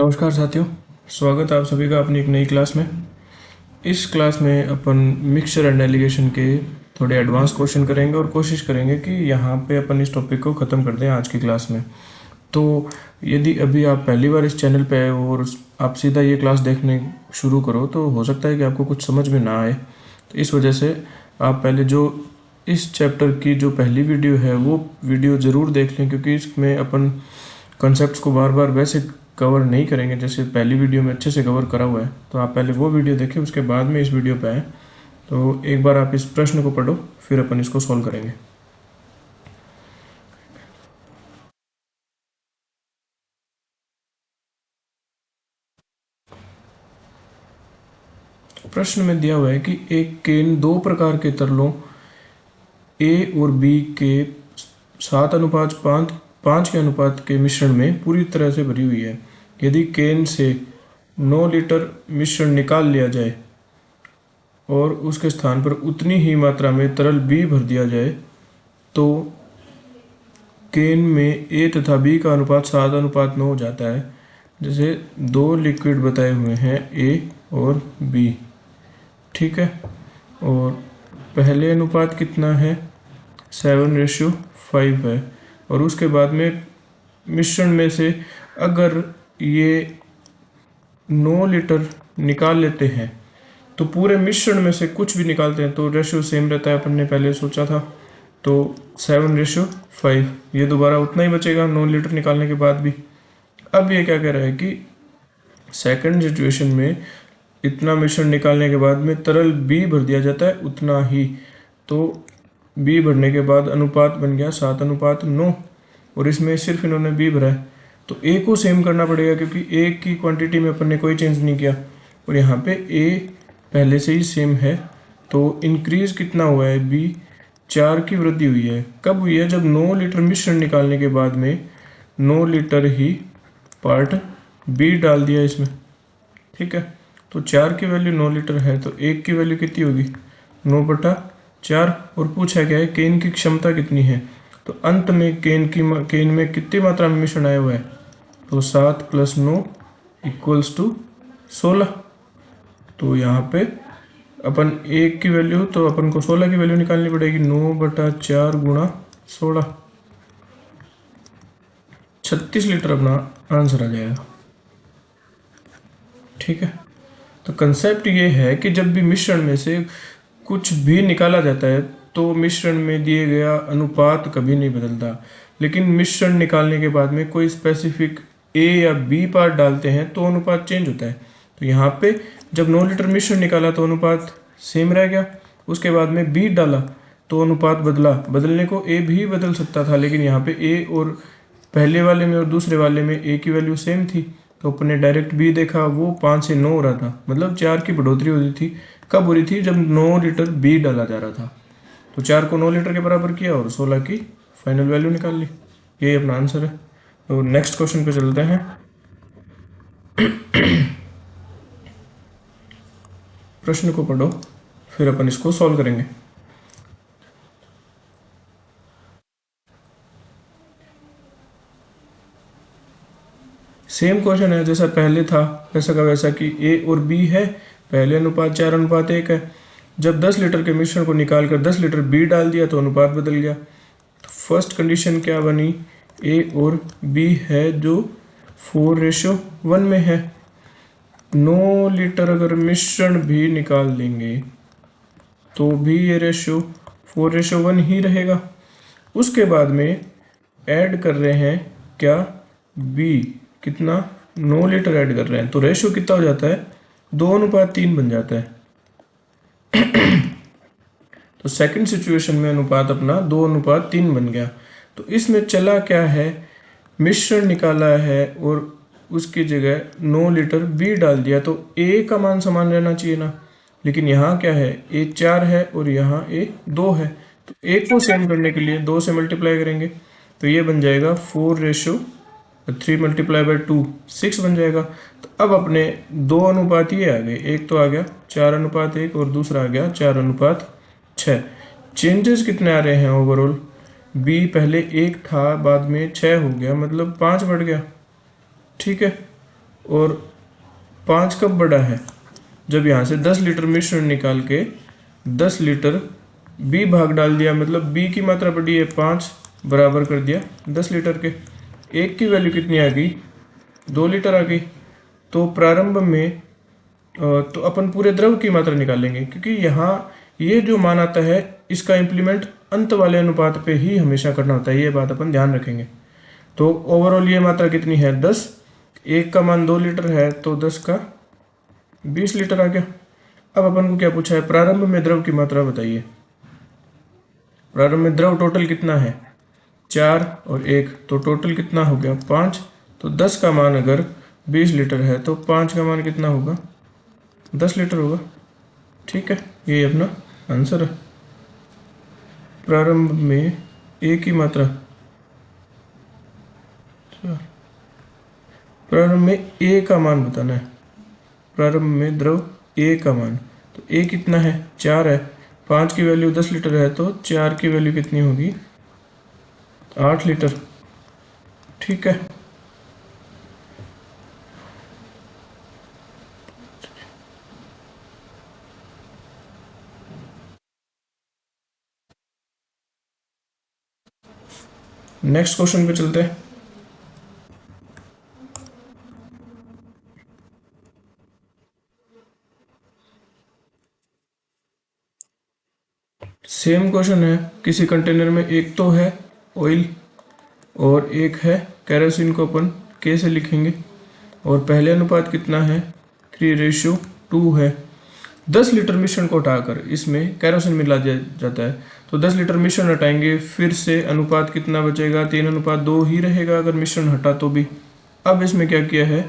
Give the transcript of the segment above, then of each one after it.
नमस्कार साथियों, स्वागत है आप सभी का अपनी एक नई क्लास में। इस क्लास में अपन मिक्सचर एंड एलिगेशन के थोड़े एडवांस क्वेश्चन करेंगे और कोशिश करेंगे कि यहाँ पे अपन इस टॉपिक को ख़त्म कर दें आज की क्लास में। तो यदि अभी आप पहली बार इस चैनल पे आए हो और आप सीधा ये क्लास देखने शुरू करो तो हो सकता है कि आपको कुछ समझ में ना आए। तो इस वजह से आप पहले जो इस चैप्टर की जो पहली वीडियो है वो वीडियो ज़रूर देख लें, क्योंकि इसमें अपन कॉन्सेप्ट्स को बार बार वैसे कवर नहीं करेंगे जैसे पहली वीडियो में अच्छे से कवर करा हुआ है। तो आप पहले वो वीडियो देखें, उसके बाद में इस वीडियो पे आए। तो एक बार आप इस प्रश्न को पढ़ो, फिर अपन इसको सॉल्व करेंगे। प्रश्न में दिया हुआ है कि एक केन दो प्रकार के तरलों ए और बी के 7:5 के अनुपात के मिश्रण में पूरी तरह से भरी हुई है। यदि केन से 9 लीटर मिश्रण निकाल लिया जाए और उसके स्थान पर उतनी ही मात्रा में तरल बी भर दिया जाए तो केन में ए तथा बी का अनुपात 7:9 हो जाता है। जैसे दो लिक्विड बताए हुए हैं ए और बी, ठीक है। और पहले अनुपात कितना है, 7:5 है। और उसके बाद में मिश्रण में से अगर ये 9 लीटर निकाल लेते हैं तो पूरे मिश्रण में से कुछ भी निकालते हैं तो रेशियो सेम रहता है, अपन ने पहले सोचा था। तो 7:5 ये दोबारा उतना ही बचेगा 9 लीटर निकालने के बाद भी। अब ये क्या कह रहा है कि सेकंड सिचुएशन में इतना मिश्रण निकालने के बाद में तरल बी भर दिया जाता है उतना ही। तो बी भरने के बाद अनुपात बन गया 7:9 और इसमें सिर्फ इन्होंने बी भरा है तो ए को सेम करना पड़ेगा, क्योंकि ए की क्वांटिटी में अपन ने कोई चेंज नहीं किया और यहाँ पे ए पहले से ही सेम है। तो इंक्रीज कितना हुआ है, बी 4 की वृद्धि हुई है। कब हुई है, जब 9 लीटर मिश्रण निकालने के बाद में 9 लीटर ही पार्ट बी डाल दिया इसमें, ठीक है। तो 4 की वैल्यू 9 लीटर है तो 1 की वैल्यू कितनी होगी, 9/4। और पूछा गया है केन की क्षमता कितनी है। तो अंत में केन में कितनी मात्रा में मिश्रण आया हुआ है, तो 7 + 9 = 16। तो यहाँ पे अपन 1 की वैल्यू, तो अपन को 16 की वैल्यू निकालनी पड़ेगी। 9/4 × 16, 36 लीटर अपना आंसर आ जाएगा, ठीक है। तो कंसेप्ट ये है कि जब भी मिश्रण में से कुछ भी निकाला जाता है तो मिश्रण में दिए गया अनुपात कभी नहीं बदलता, लेकिन मिश्रण निकालने के बाद में कोई स्पेसिफिक ए या बी पार्ट डालते हैं तो अनुपात चेंज होता है। तो यहाँ पे जब 9 लीटर मिश्रण निकाला तो अनुपात सेम रह गया, उसके बाद में बी डाला तो अनुपात बदला। बदलने को ए भी बदल सकता था, लेकिन यहाँ पे ए और पहले वाले में और दूसरे वाले में ए की वैल्यू सेम थी तो अपन ने डायरेक्ट बी देखा, वो 5 से 9 हो रहा था, मतलब 4 की बढ़ोतरी हो रही थी। कब हो रही थी, जब 9 लीटर बी डाला जा रहा था। तो 4 को 9 लीटर के बराबर किया और 16 की फाइनल वैल्यू निकाल ली। ये अपना आंसर है। तो नेक्स्ट क्वेश्चन पे चलते हैं। प्रश्न को पढ़ो, फिर अपन इसको सॉल्व करेंगे। सेम क्वेश्चन है जैसा पहले था, वैसा का वैसा कि ए और बी है, पहले अनुपात 4:1 है। जब 10 लीटर के मिश्रण को निकालकर 10 लीटर बी डाल दिया तो अनुपात बदल गया। तो फर्स्ट कंडीशन क्या बनी, ए और बी है जो 4:1 में है। 9 लीटर अगर मिश्रण भी निकाल देंगे तो भी ये रेशियो 4:1 ही रहेगा। उसके बाद में ऐड कर रहे हैं क्या, बी कितना, 9 लीटर ऐड कर रहे हैं तो रेशियो कितना हो जाता है, 2:3 बन जाता है। तो सेकंड सिचुएशन में अनुपात अपना 2:3 बन गया। तो इसमें चला क्या है, मिश्रण निकाला है और उसकी जगह 9 लीटर बी डाल दिया तो ए का मान समान रहना चाहिए ना, लेकिन यहाँ क्या है, ए 4 है और यहाँ ए 2 है। तो ए को सेम करने के लिए 2 से मल्टीप्लाई करेंगे तो ये बन जाएगा 4:3 × 2 6 बन जाएगा। तो अब अपने दो अनुपात ये आ गए, एक तो आ गया 4:1 और दूसरा आ गया 4:6। चेंजेस कितने आ रहे हैं ओवरऑल, बी पहले 1 था बाद में 6 हो गया, मतलब 5 बढ़ गया, ठीक है। और 5 कब बड़ा है? जब यहाँ से 10 लीटर मिश्रण निकाल के 10 लीटर बी भाग डाल दिया, मतलब बी की मात्रा बड़ी है 5, बराबर कर दिया 10 लीटर के। एक की वैल्यू कितनी आ गई? 2 लीटर आ गई। तो प्रारंभ में तो अपन पूरे द्रव की मात्रा निकालेंगे, क्योंकि यहाँ ये जो मान आता है इसका इम्प्लीमेंट अंत वाले अनुपात पे ही हमेशा करना होता है, ये बात अपन ध्यान रखेंगे। तो ओवरऑल ये मात्रा कितनी है? 10। एक का मान 2 लीटर है तो 10 का 20 लीटर आ गया। अब अपन को क्या पूछा है? प्रारंभ में द्रव की मात्रा बताइए। प्रारंभ में द्रव टोटल कितना है? 4 और 1, तो टोटल कितना हो गया? 5। तो 10 का मान अगर 20 लीटर है तो 5 का मान कितना होगा? 10 लीटर होगा। ठीक है, ये अपना आंसर है। प्रारंभ में ए की मात्रा, प्रारंभ में ए का मान बताना है। प्रारंभ में द्रव ए का मान, तो ए कितना है? 4 है। 5 की वैल्यू 10 लीटर है तो 4 की वैल्यू कितनी होगी? 8 लीटर। ठीक है, नेक्स्ट क्वेश्चन पे चलते हैं। सेम क्वेश्चन है। किसी कंटेनर में एक तो है ऑयल और एक है केरोसिन, को अपन के से लिखेंगे, और पहले अनुपात कितना है? 3:2 है। 10 लीटर मिश्रण को हटाकर इसमें केरोसिन मिला दिया जाता है, तो 10 लीटर मिश्रण हटाएंगे, फिर से अनुपात कितना बचेगा? 3:2 ही रहेगा अगर मिश्रण हटा तो भी। अब इसमें क्या किया है?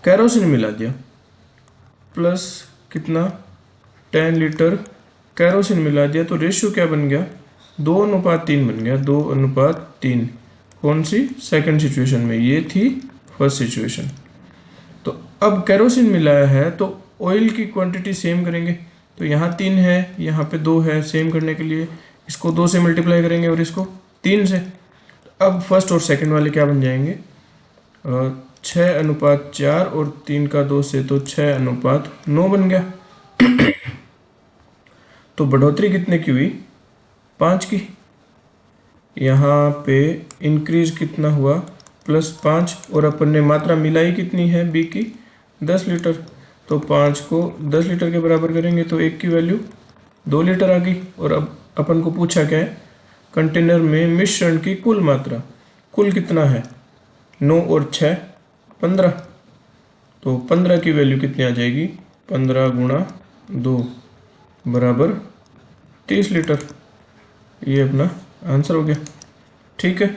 केरोसिन मिला दिया, प्लस कितना? 10 लीटर केरोसिन मिला दिया, तो रेशियो क्या बन गया? 2:3 बन गया। 2:3। कौन सी? सेकंड सिचुएशन में। ये थी फर्स्ट सिचुएशन। तो अब केरोसिन मिलाया है तो ऑयल की क्वांटिटी सेम करेंगे, तो यहाँ 3 है, यहाँ पे 2 है। सेम करने के लिए इसको 2 से मल्टीप्लाई करेंगे और इसको 3 से। अब फर्स्ट और सेकंड वाले क्या बन जाएंगे? 6:4 और 3 का 2 से, तो 6:9 बन गया। तो बढ़ोतरी कितने की हुई? 5 की। यहाँ पे इंक्रीज कितना हुआ? +5। और अपन ने मात्रा मिलाई कितनी है बी की? 10 लीटर। तो 5 को 10 लीटर के बराबर करेंगे तो एक की वैल्यू 2 लीटर आ गई। और अब अपन को पूछा क्या है? कंटेनर में मिश्रण की कुल मात्रा। कुल कितना है? 9 और 6 15। तो 15 की वैल्यू कितनी आ जाएगी? 15 गुणा 2 बराबर 30 लीटर। ये अपना आंसर हो गया। ठीक है,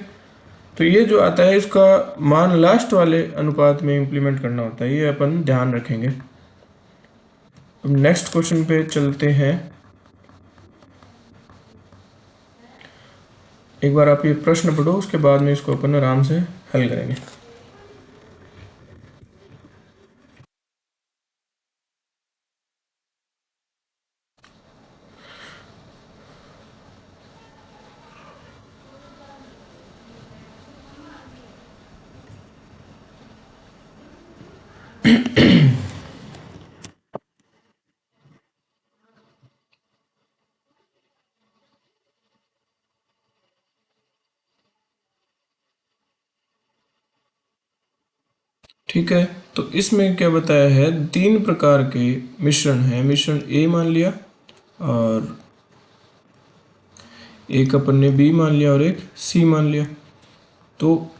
तो ये जो आता है इसका मान लास्ट वाले अनुपात में इंप्लीमेंट करना होता है, ये अपन ध्यान रखेंगे। अब नेक्स्ट क्वेश्चन पे चलते हैं। एक बार आप ये प्रश्न पढ़ो, उसके बाद में इसको अपन आराम से हल करेंगे। ठीक है, तो इसमें क्या बताया है? 3 प्रकार के मिश्रण है। मिश्रण ए मान लिया, और एक अपन ने बी मान लिया, और एक सी मान लिया। तो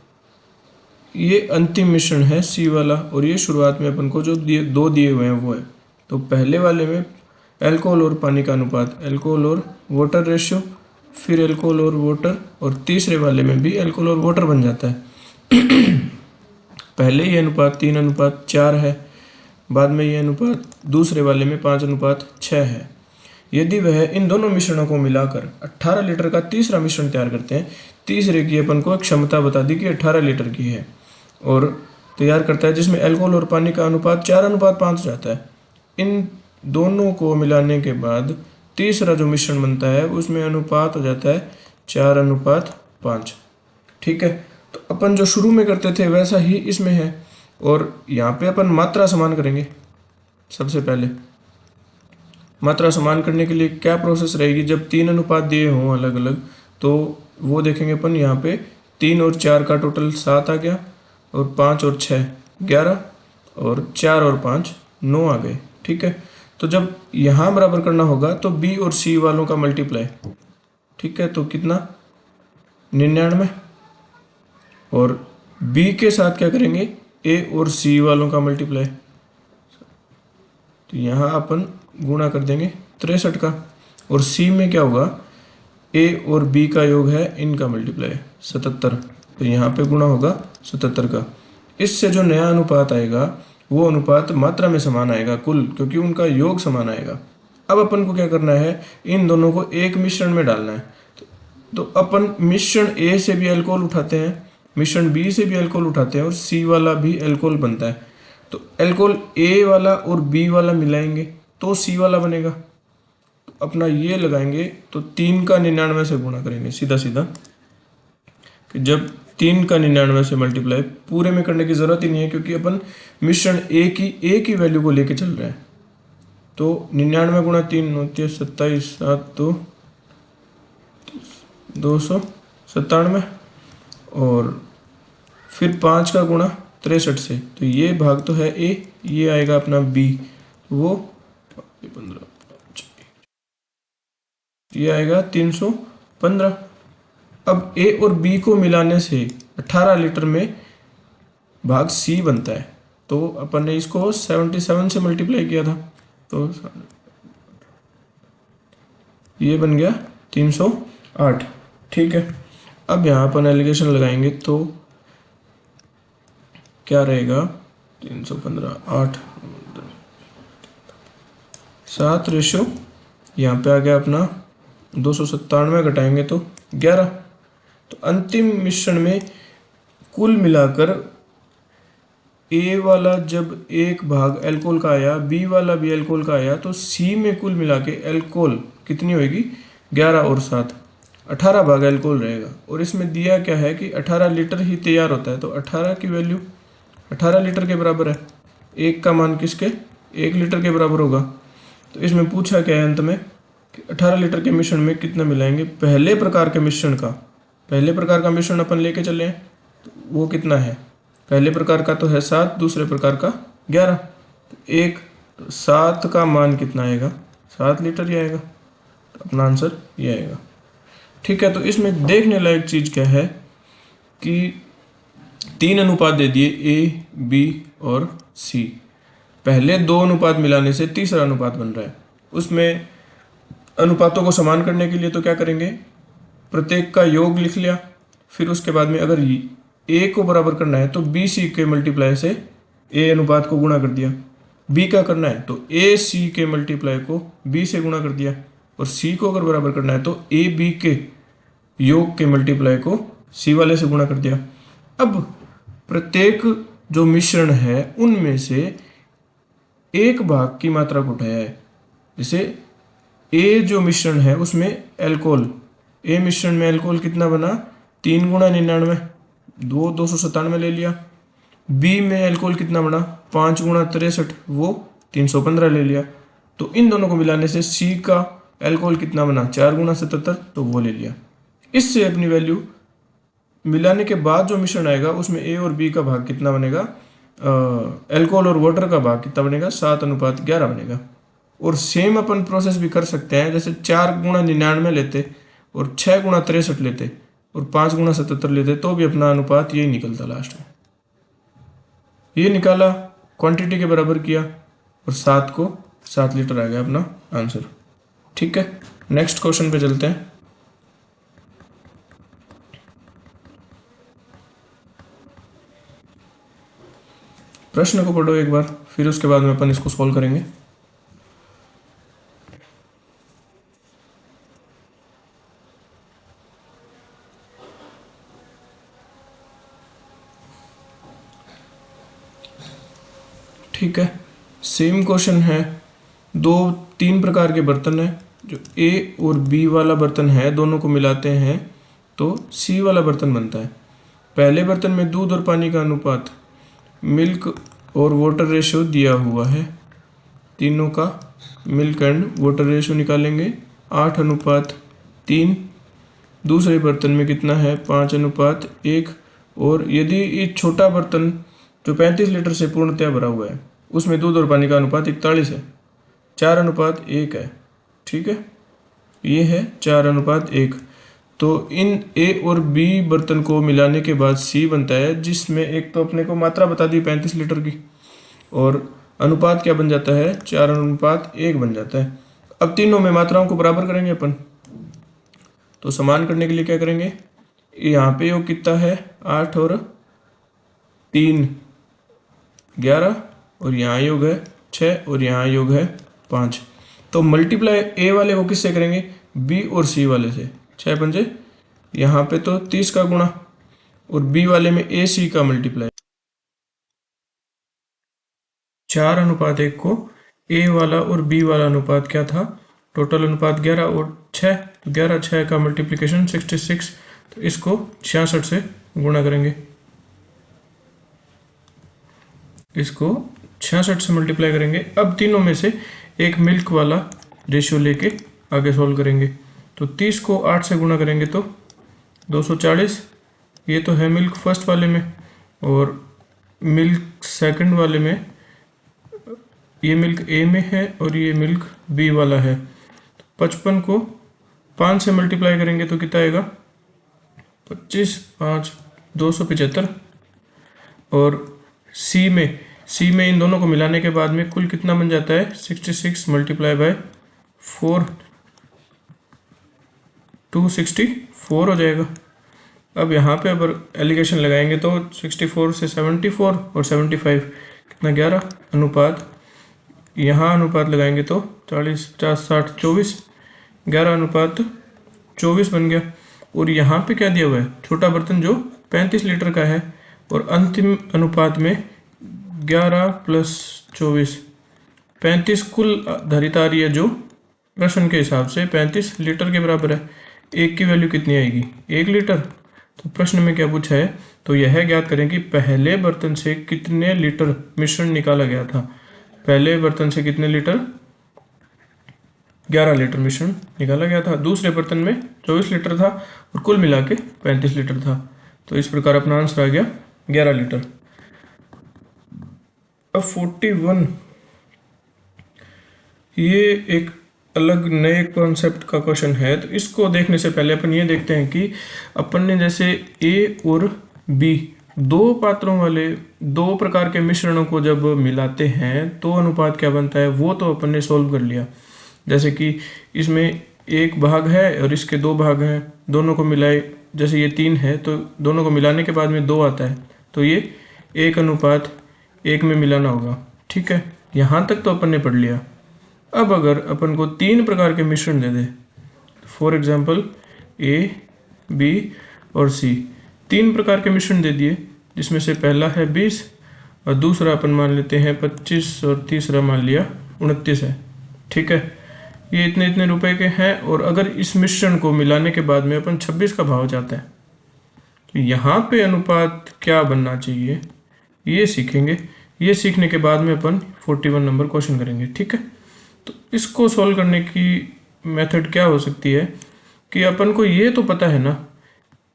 ये अंतिम मिश्रण है सी वाला, और ये शुरुआत में अपन को जो दो दिए हुए हैं वो है। तो पहले वाले में अल्कोहल और पानी का अनुपात, अल्कोहल और वाटर रेशियो, फिर अल्कोहल और वाटर, और तीसरे वाले में भी अल्कोहल और वाटर बन जाता है। पहले ये अनुपात 3:4 है, बाद में ये अनुपात दूसरे वाले में 5:6 है। यदि वह इन दोनों मिश्रणों को मिलाकर 18 लीटर का तीसरा मिश्रण तैयार करते हैं, तीसरे की अपन को क्षमता बता दी कि 18 लीटर की है, और तैयार करता है जिसमें अल्कोहल और पानी का अनुपात 4:5 हो जाता है। इन दोनों को मिलाने के बाद तीसरा जो मिश्रण बनता है उसमें अनुपात हो जाता है 4:5। ठीक है, तो अपन जो शुरू में करते थे वैसा ही इसमें है। और यहाँ पे अपन मात्रा समान करेंगे। सबसे पहले मात्रा समान करने के लिए क्या प्रोसेस रहेगी, जब 3 अनुपात दिए हों अलग अलग, तो वो देखेंगे अपन। यहाँ पे 3 और 4 का टोटल 7 आ गया, और 5 और 6 11, और 4 और 5 9 आ गए। ठीक है, तो जब यहाँ बराबर करना होगा तो बी और सी वालों का मल्टीप्लाई। ठीक है, तो कितना 99, और बी के साथ क्या करेंगे, ए और सी वालों का मल्टीप्लाई। तो यहाँ अपन गुणा कर देंगे 63 का, और सी में क्या होगा, ए और बी का योग है, इनका मल्टीप्लाई 77। तो यहाँ पे गुणा होगा 77 का। इससे जो नया अनुपात आएगा वो अनुपात मात्रा में समान आएगा कुल, क्योंकि उनका योग समान आएगा। अब अपन को क्या करना है, इन दोनों को एक मिश्रण में डालना है। तो अपन मिश्रण ए से भी अल्कोहल उठाते हैं, मिश्रण बी से भी अल्कोहल उठाते हैं, और सी वाला भी अल्कोहल बनता है। तो अल्कोहल ए वाला और बी वाला मिलाएंगे तो सी वाला बनेगा। तो अपना ये लगाएंगे, तो 3 का 99 से गुणा करेंगे सीधा सीधा, कि जब 3 का 99 से मल्टीप्लाई, पूरे में करने की जरूरत ही नहीं है क्योंकि अपन मिश्रण ए की वैल्यू को लेके चल रहे हैं। तो 99 गुणा 3 होती है 27, 7 2 297, और फिर 5 का गुणा 63 से, तो ये भाग तो है ए, ये आएगा अपना बी, वो 15, ये आएगा 315। अब ए और बी को मिलाने से 18 लीटर में भाग सी बनता है। तो अपन ने इसको 77 से मल्टीप्लाई किया था, तो ये बन गया 308। ठीक है, अब यहाँ अपन एलिगेशन लगाएंगे तो क्या रहेगा, 315 8 7 रेशो, यहाँ पे आ गया अपना 297, घटाएंगे तो 11। तो अंतिम मिश्रण में कुल मिलाकर ए वाला जब एक भाग अल्कोहल का आया, बी वाला भी अल्कोहल का आया, तो सी में कुल मिला के अल्कोहल कितनी होगी, 11 और 7 18 भाग अल्कोहल रहेगा। और इसमें दिया क्या है कि 18 लीटर ही तैयार होता है, तो 18 की वैल्यू 18 लीटर के बराबर है। एक का मान किसके, 1 लीटर के बराबर होगा। तो इसमें पूछा क्या है अंत में कि 18 लीटर के मिश्रण में कितना मिलाएंगे, पहले प्रकार के मिश्रण का, पहले प्रकार का मिश्रण अपन लेके चले हैं, तो वो कितना है, पहले प्रकार का तो है 7, दूसरे प्रकार का 11। एक 7 का मान कितना आएगा, 7 लीटर ही आएगा। तो अपना आंसर ये आएगा। ठीक है, तो इसमें देखने लायक चीज़ क्या है कि 3 अनुपात दे दिए, ए बी और सी। पहले 2 अनुपात मिलाने से तीसरा अनुपात बन रहा है। उसमें अनुपातों को समान करने के लिए तो क्या करेंगे, प्रत्येक का योग लिख लिया, फिर उसके बाद में अगर ए को बराबर करना है तो बी सी के मल्टीप्लाई से ए अनुपात को गुणा कर दिया, बी का करना है तो ए सी के मल्टीप्लाई को बी से गुणा कर दिया, और सी को अगर बराबर करना है तो ए बी के योग के मल्टीप्लाई को सी वाले से गुणा कर दिया। अब प्रत्येक जो मिश्रण है उनमें से एक भाग की मात्रा को उठाया है। जैसे ए जो मिश्रण है उसमें अल्कोहल, ए मिश्रण में अल्कोहल कितना बना, 3 गुणा 99, 297 ले लिया। बी में अल्कोहल कितना बना, 5 गुणा 63, वो 315 ले लिया। तो इन दोनों को मिलाने से सी का अल्कोहल कितना बना, 4 गुणा 77, तो वो ले लिया। इससे अपनी वैल्यू मिलाने के बाद जो मिश्रण आएगा उसमें ए और बी का भाग कितना बनेगा, अल्कोहल और वाटर का भाग कितना बनेगा, 7:11 बनेगा। और सेम अपन प्रोसेस भी कर सकते हैं, जैसे 4 गुणा 99 लेते और 6 गुणा 63 लेते और 5 गुणा 77 लेते, तो भी अपना अनुपात यही निकलता लास्ट में। ये निकाला, क्वांटिटी के बराबर किया, और 7 लीटर आ गया अपना आंसर। ठीक है, नेक्स्ट क्वेश्चन पे चलते हैं। प्रश्न को पढ़ो एक बार, फिर उसके बाद में अपन इसको सॉल्व करेंगे। ठीक है, सेम क्वेश्चन है। 3 प्रकार के बर्तन है, जो ए और बी वाला बर्तन है दोनों को मिलाते हैं तो सी वाला बर्तन बनता है। पहले बर्तन में दूध और पानी का अनुपात मिल्क और वाटर रेशियो दिया हुआ है, तीनों का मिल्क एंड वाटर रेशियो निकालेंगे 8:3। दूसरे बर्तन में कितना है 5:1। और यदि ये छोटा बर्तन जो 35 लीटर से पूर्णतया भरा हुआ है उसमें दूध और पानी का अनुपात 41 है, 4:1 है। ठीक है, ये है 4:1। तो इन ए और बी बर्तन को मिलाने के बाद सी बनता है, जिसमें एक तो अपने को मात्रा बता दी 35 लीटर की, और अनुपात क्या बन जाता है 4:1 बन जाता है। अब तीनों में मात्राओं को बराबर करेंगे अपन, तो समान करने के लिए क्या करेंगे, यहाँ पे योग कितना है 8 और 3 11, और यहाँ योग है 6 और यहाँ योग है 5। तो मल्टीप्लाई ए वाले को किससे करेंगे, बी और सी वाले से। 6×5, यहाँ पे तो 30 का गुणा, और बी वाले में ए सी का मल्टीप्लाई। 4:1 को ए वाला और बी वाला अनुपात क्या था, टोटल अनुपात 11 और 6, तो 11 6 का मल्टीप्लिकेशन 66। तो इसको 66 से गुणा करेंगे, इसको 66 से मल्टीप्लाई करेंगे। अब तीनों में से एक मिल्क वाला रेशियो लेके आगे सोल्व करेंगे। तो 30 को 8 से गुणा करेंगे तो 240, ये तो है मिल्क फर्स्ट वाले में, और मिल्क सेकंड वाले में ये मिल्क ए में है और ये मिल्क बी वाला है। 55 को 5 से मल्टीप्लाई करेंगे तो कितना आएगा 25 5 275। और सी में इन दोनों को मिलाने के बाद में कुल कितना बन जाता है 66 मल्टीप्लाई बाय 4 264 हो जाएगा। अब यहाँ पे अगर एलिगेशन लगाएंगे तो 64 से 74 और 75 कितना 11 अनुपात, यहाँ अनुपात लगाएंगे तो 40 50 60 24, 11:24 बन गया। और यहाँ पे क्या दिया हुआ है, छोटा बर्तन जो 35 लीटर का है, और अंतिम अनुपात में 11 + 24 35 कुल धारिता आ रही है जो प्रश्न के हिसाब से 35 लीटर के बराबर है। एक की वैल्यू कितनी आएगी 1 लीटर। तो प्रश्न में क्या पूछा है, तो यह ज्ञात करें कि पहले बर्तन से कितने लीटर मिश्रण निकाला गया था। पहले बर्तन से कितने लीटर 11 लीटर मिश्रण निकाला गया था, दूसरे बर्तन में 24 लीटर था, और कुल मिला के 35 लीटर था। तो इस प्रकार अपना आंसर आ गया 11 लीटर। अब 41, ये एक अलग नए कॉन्सेप्ट का क्वेश्चन है। तो इसको देखने से पहले अपन ये देखते हैं कि अपन ने जैसे ए और बी दो पात्रों वाले दो प्रकार के मिश्रणों को जब मिलाते हैं तो अनुपात क्या बनता है, वो तो अपन ने सोल्व कर लिया। जैसे कि इसमें एक भाग है और इसके दो भाग हैं, दोनों को मिलाए, जैसे ये 3 है तो दोनों को मिलाने के बाद में 2 आता है, तो ये 1:1 में मिलाना होगा। ठीक है, यहाँ तक तो अपन ने पढ़ लिया। अब अगर अपन को 3 प्रकार के मिश्रण दे दे, फॉर एग्जाम्पल ए बी और सी, 3 प्रकार के मिश्रण दे दिए, जिसमें से पहला है 20 और दूसरा अपन मान लेते हैं 25 और तीसरा मान लिया 29 है। ठीक है, ये इतने इतने रुपए के हैं, और अगर इस मिश्रण को मिलाने के बाद में अपन 26 का भाव चाहते हैं, तो यहाँ पे अनुपात क्या बनना चाहिए ये सीखेंगे। ये सीखने के बाद में अपन 41 नंबर क्वेश्चन करेंगे। ठीक है, तो इसको सॉल्व करने की मेथड क्या हो सकती है कि अपन को ये तो पता है ना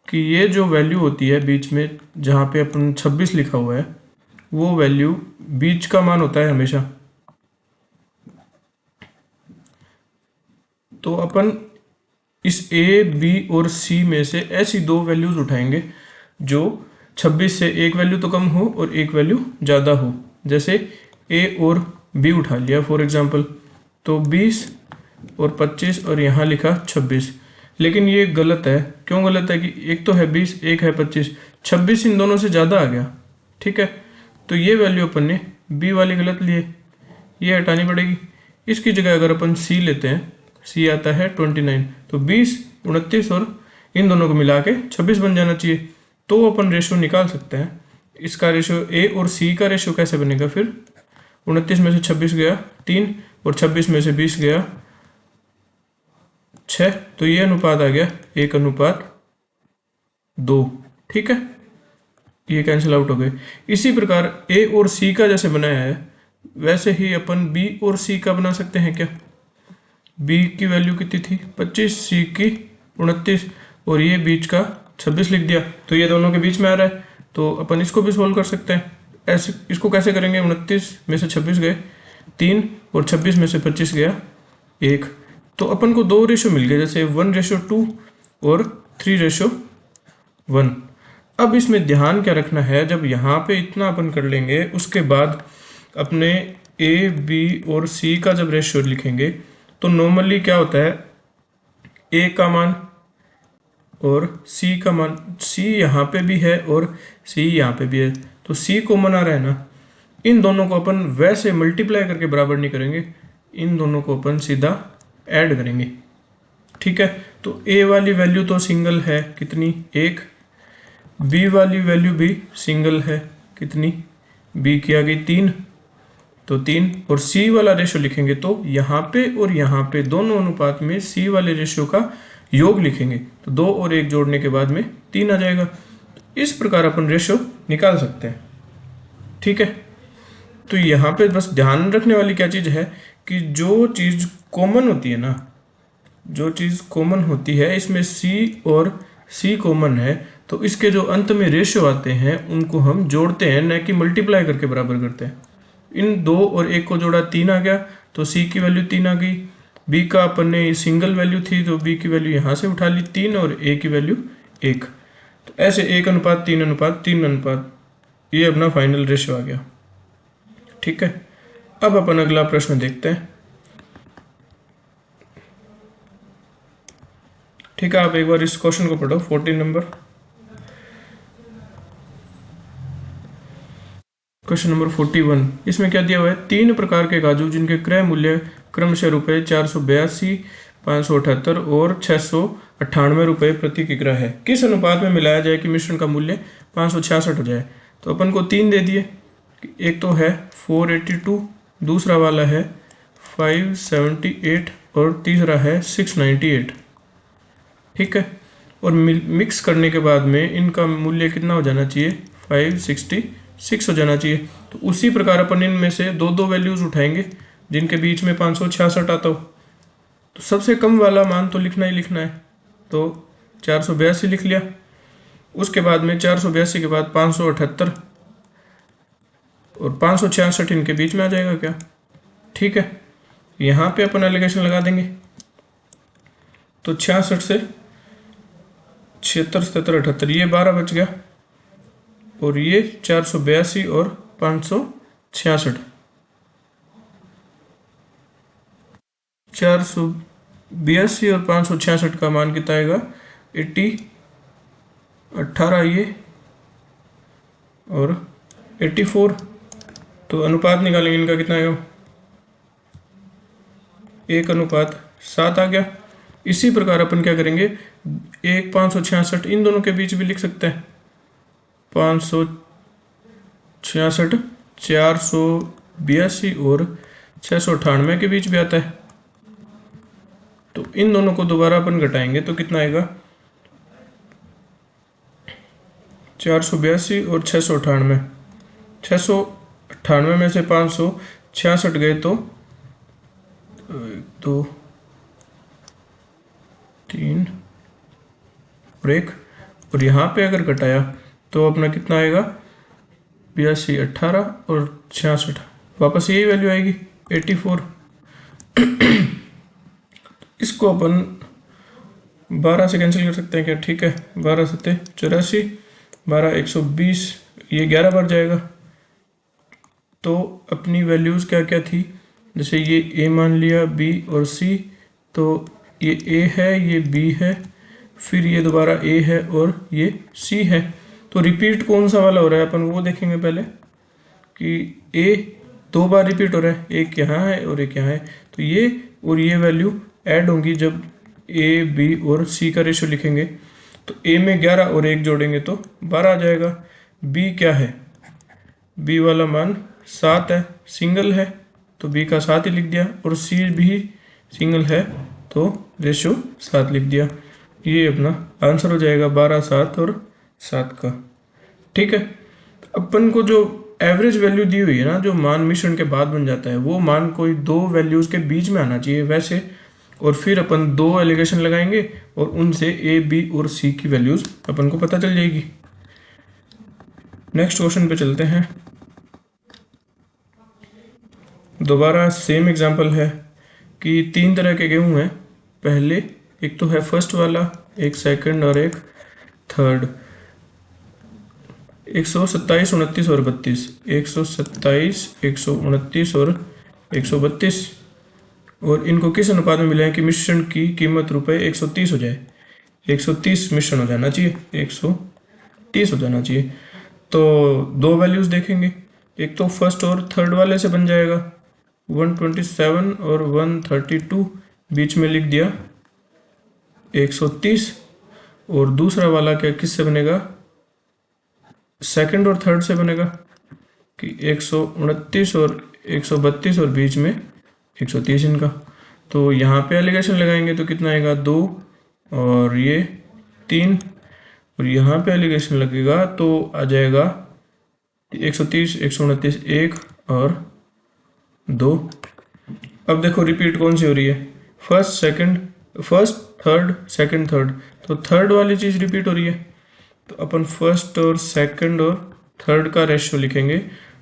कि ये जो वैल्यू होती है बीच में जहाँ पे अपन 26 लिखा हुआ है, वो वैल्यू बीच का मान होता है हमेशा। तो अपन इस ए बी और सी में से ऐसी दो वैल्यूज उठाएंगे जो 26 से एक वैल्यू तो कम हो और एक वैल्यू ज़्यादा हो। जैसे ए और बी उठा लिया फॉर एग्जांपल, तो 20 और 25 और यहाँ लिखा 26, लेकिन ये गलत है। क्यों गलत है कि एक तो है 20 एक है 25, 26 इन दोनों से ज़्यादा आ गया। ठीक है, तो ये वैल्यू अपन ने बी वाली गलत ली है, ये हटानी पड़ेगी। इसकी जगह अगर अपन सी लेते हैं, सी आता है 29, तो 20 29 और इन दोनों को मिला के 26 बन जाना चाहिए। तो अपन रेशियो निकाल सकते हैं। इसका रेशियो ए और सी का रेशियो कैसे बनेगा फिर, 29 में से 26 गया 3 और 26 में से 20 गया 6, तो ये अनुपात आ गया 1:2। ठीक है, ये कैंसिल आउट हो गए। इसी प्रकार ए और सी का जैसे बनाया है वैसे ही अपन बी और सी का बना सकते हैं क्या। बी की वैल्यू कितनी थी 25, सी की 29 और ये बीच का 26 लिख दिया, तो ये दोनों के बीच में आ रहा है, तो अपन इसको भी सोल्व कर सकते हैं। ऐसे इसको कैसे करेंगे, 29 में से 26 गए 3 और 26 में से 25 गया 1, तो अपन को 2 रेशो मिल गए, जैसे 1:2 और 3:1। अब इसमें ध्यान क्या रखना है, जब यहाँ पे इतना अपन कर लेंगे उसके बाद अपने ए बी और सी का जब रेशियो लिखेंगे तो नॉर्मली क्या होता है, ए का मान और सी का मान, सी यहाँ पे भी है और सी यहाँ पे भी है, तो सी कॉमन आ रहा है ना, इन दोनों को अपन वैसे मल्टीप्लाई करके बराबर नहीं करेंगे, इन दोनों को अपन सीधा ऐड करेंगे। ठीक है, तो ए वाली वैल्यू तो सिंगल है कितनी 1, बी वाली वैल्यू भी सिंगल है कितनी, बी की आ गई 3, तो 3, और सी वाला रेशियो लिखेंगे तो यहाँ पे और यहाँ पे दोनों अनुपात में सी वाले रेशियो का योग लिखेंगे, तो 2 और 1 जोड़ने के बाद में 3 आ जाएगा। इस प्रकार अपन रेशियो निकाल सकते हैं। ठीक है, तो यहाँ पे बस ध्यान रखने वाली क्या चीज़ है कि जो चीज़ कॉमन होती है ना, जो चीज़ कॉमन होती है इसमें सी और सी कॉमन है, तो इसके जो अंत में रेशियो आते हैं उनको हम जोड़ते हैं, न कि मल्टीप्लाई करके बराबर करते हैं। इन 2 और 1 को जोड़ा 3 आ गया, तो सी की वैल्यू 3 आ गई, बी का अपन ने सिंगल वैल्यू थी तो बी की वैल्यू यहाँ से उठा ली 3 और ए की वैल्यू 1, तो ऐसे 1:3:3:3 ये अपना फाइनल रेशियो आ गया। ठीक है, अब अपन अगला प्रश्न देखते हैं। ठीक है, आप एक बार इस क्वेश्चन को पढ़ो, 14 नंबर। क्वेश्चन नंबर 41, इसमें क्या दिया हुआ है, 3 प्रकार के काजू जिनके क्रय मूल्य क्रमशः रुपये 482, 578 और 698 रुपये प्रति किग्रा है, किस अनुपात में मिलाया जाए कि मिश्रण का मूल्य 566 हो जाए। तो अपन को 3 दे दिए, एक तो है 482, दूसरा वाला है 578 और तीसरा है 698। ठीक है, और मिक्स करने के बाद में इनका मूल्य कितना हो जाना चाहिए 566 हो जाना चाहिए। तो उसी प्रकार अपन इनमें से 2 वैल्यूज उठाएंगे जिनके बीच में 566 आता हो, तो सबसे कम वाला मान तो लिखना ही लिखना है, तो 482 लिख लिया, उसके बाद में 482 के बाद 578 और 566 इनके बीच में आ जाएगा क्या। ठीक है, यहाँ पे अपन एलिगेशन लगा देंगे, तो 66 से 76, 77, 78 ये 12 बच गया, और ये 482 और 566, 482 और 566 का मान कितना आएगा 18 ये और 84, तो अनुपात निकालेंगे इनका कितना आएगा 1:7 आ गया। इसी प्रकार अपन क्या करेंगे, 566 इन दोनों के बीच भी लिख सकते हैं, 566 482 और 698 के बीच भी आता है, तो इन दोनों को दोबारा अपन घटाएंगे तो कितना आएगा 482 और 698, 698 में से 566 गए तो 2 3 और 1, और यहाँ पे अगर घटाया तो अपना कितना आएगा 82, 18 और 66, वापस यही वैल्यू आएगी 84। इसको अपन 12 से कैंसिल कर सकते हैं क्या। ठीक है, 12 7 84, 12 120, ये 11 बार जाएगा, तो अपनी वैल्यूज़ क्या क्या थी, जैसे ये ए मान लिया, बी और सी, तो ये ए है, ये बी है, फिर ये दोबारा ए है और ये सी है, तो रिपीट कौन सा वाला हो रहा है अपन वो देखेंगे पहले कि ए 2 बार रिपीट हो रहा है, एक यहाँ है और एक यहाँ है, तो ये और ये वैल्यू ऐड होंगी जब ए बी और सी का रेशियो लिखेंगे, तो ए में 11 और 1 जोड़ेंगे तो 12 आ जाएगा। बी क्या है, बी वाला मान 7 है, सिंगल है तो बी का 7 ही लिख दिया, और सी भी सिंगल है तो रेशियो 7 लिख दिया। ये अपना आंसर हो जाएगा 12, 7 और 7 का। ठीक है। अपन को जो एवरेज वैल्यू दी हुई है ना, जो मान मिश्रण के बाद बन जाता है, वो मान कोई दो वैल्यूज के बीच में आना चाहिए वैसे, और फिर अपन दो एलिगेशन लगाएंगे और उनसे ए बी और सी की वैल्यूज अपन को पता चल जाएगी। नेक्स्ट क्वेश्चन पे चलते हैं। दोबारा सेम एग्जांपल है कि तीन तरह के गेहूं हैं। पहले एक तो है फर्स्ट वाला, एक सेकंड और एक थर्ड। 127, 29 और 32, 127, 129 और 132, और इनको किस अनुपात में मिलाएं कि मिश्रण की कीमत रुपए 130 हो जाए। 130 मिश्रण हो जाना चाहिए, 130 हो जाना चाहिए। तो दो वैल्यूज देखेंगे, एक तो फर्स्ट और थर्ड वाले से बन जाएगा 127 और 132, बीच में लिख दिया 130, और दूसरा वाला क्या किससे बनेगा, सेकंड और थर्ड से बनेगा कि 129 और 132 और बीच में 130 इनका। तो यहाँ पे एलिगेशन लगाएंगे तो कितना आएगा 2 और ये 3, और यहाँ पे एलिगेशन लगेगा तो आ जाएगा 130, 129, 1 और 2। अब देखो रिपीट कौन सी हो रही है, फर्स्ट थर्ड सेकंड थर्ड, तो थर्ड वाली चीज़ रिपीट हो रही है। तो अपन फर्स्ट और सेकंड और थर्ड का रेशियो लिखेंगे,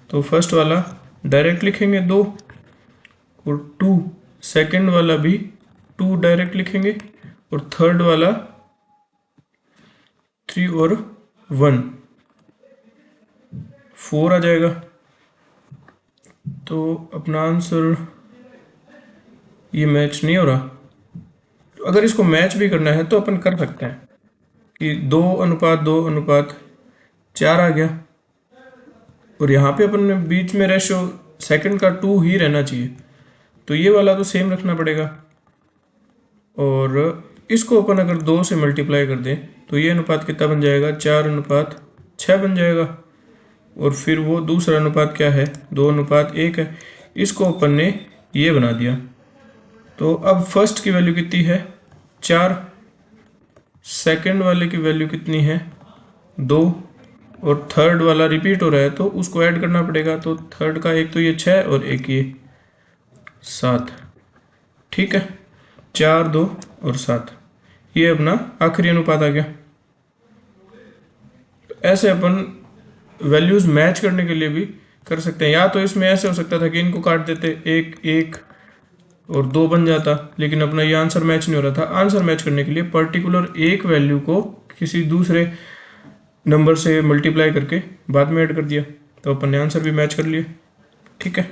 तो फर्स्ट वाला डायरेक्ट लिखेंगे 2 और 2, सेकंड वाला भी 2 डायरेक्ट लिखेंगे, और थर्ड वाला 3 और 1, 4 आ जाएगा। तो अपना आंसर ये मैच नहीं हो रहा। तो अगर इसको मैच भी करना है तो अपन कर सकते हैं कि 2:2:4 आ गया, और यहाँ पे अपन ने बीच में रेशो सेकंड का 2 ही रहना चाहिए, तो ये वाला तो सेम रखना पड़ेगा। और इसको अपन अगर 2 से मल्टीप्लाई कर दें तो ये अनुपात कितना बन जाएगा, 4:6 बन जाएगा। और फिर वो दूसरा अनुपात क्या है, 2:1 है। इसको अपन ने ये बना दिया। तो अब फर्स्ट की वैल्यू कितनी है, 4, सेकंड वाले की वैल्यू कितनी है, 2, और थर्ड वाला रिपीट हो रहा है तो उसको ऐड करना पड़ेगा। तो थर्ड का एक तो ये 6 और एक ये 7, ठीक है, 4, 2 और 7, ये अपना आखिरी अनुपात आ गया। ऐसे अपन वैल्यूज मैच करने के लिए भी कर सकते हैं, या तो इसमें ऐसे हो सकता था कि इनको काट देते, 1 1 और 2 बन जाता, लेकिन अपना ये आंसर मैच नहीं हो रहा था। आंसर मैच करने के लिए पर्टिकुलर एक वैल्यू को किसी दूसरे नंबर से मल्टीप्लाई करके बाद में ऐड कर दिया, तो अपन ने आंसर भी मैच कर लिया, ठीक है।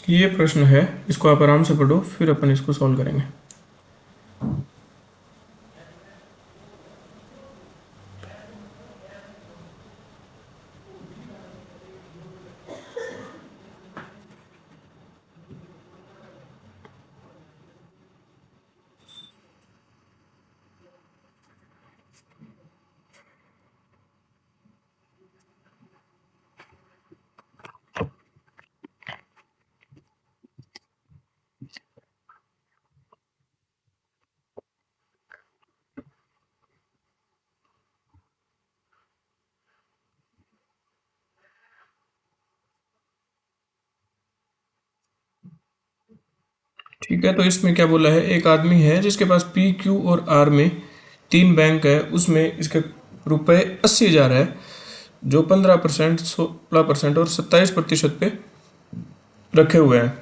ये प्रश्न है, इसको आप आराम से पढ़ो, फिर अपन इसको सॉल्व करेंगे। ठीक है, तो इसमें क्या बोला है, एक आदमी है जिसके पास पी क्यू और आर में 3 बैंक है, उसमें इसके रुपए 80,000 है, जो 15%, 16% और 27% पे रखे हुए हैं।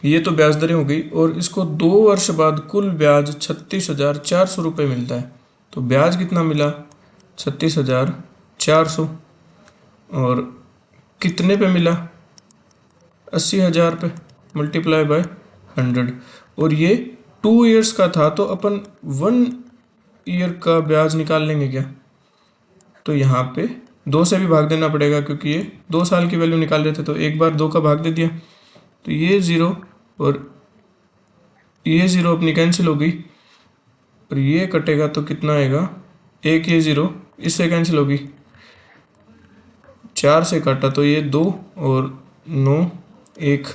ये तो ब्याज दरें हो गई, और इसको 2 वर्ष बाद कुल ब्याज 36,400 रुपये मिलता है। तो ब्याज कितना मिला, 36,400, और कितने पे मिला, 80,000 पे, मल्टीप्लाई बाय 100। और ये 2 ईयर्स का था, तो अपन 1 ईयर का ब्याज निकाल लेंगे क्या, तो यहाँ पे 2 से भी भाग देना पड़ेगा, क्योंकि ये 2 साल की वैल्यू निकाल रहे थे, तो एक बार 2 का भाग दे दिया, तो ये 0 और ये 0 अपनी कैंसिल हो गई, और ये कटेगा तो कितना आएगा, एक ये 0 इससे कैंसिल होगी, 4 से काटा तो ये 2 और 9 1,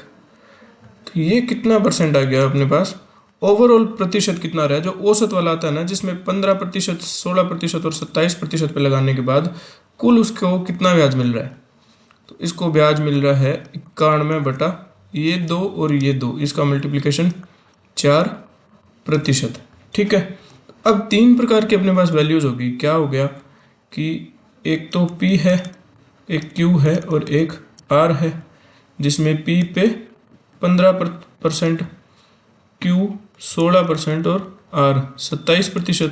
तो ये कितना परसेंट आ गया अपने पास, ओवरऑल प्रतिशत कितना रहा है, जो औसत वाला आता है ना, जिसमें 15%, 16% और 27% पे लगाने के बाद कुल उसको कितना ब्याज मिल रहा है। तो इसको ब्याज मिल रहा है 91 बटा ये 2 और ये 2, इसका मल्टीप्लिकेशन 4%। ठीक है। अब 3 प्रकार की अपने पास वैल्यूज होगी। क्या हो गया कि एक तो P है, एक Q है और एक R है, जिसमें P पे 15%, Q 16% और R 27%,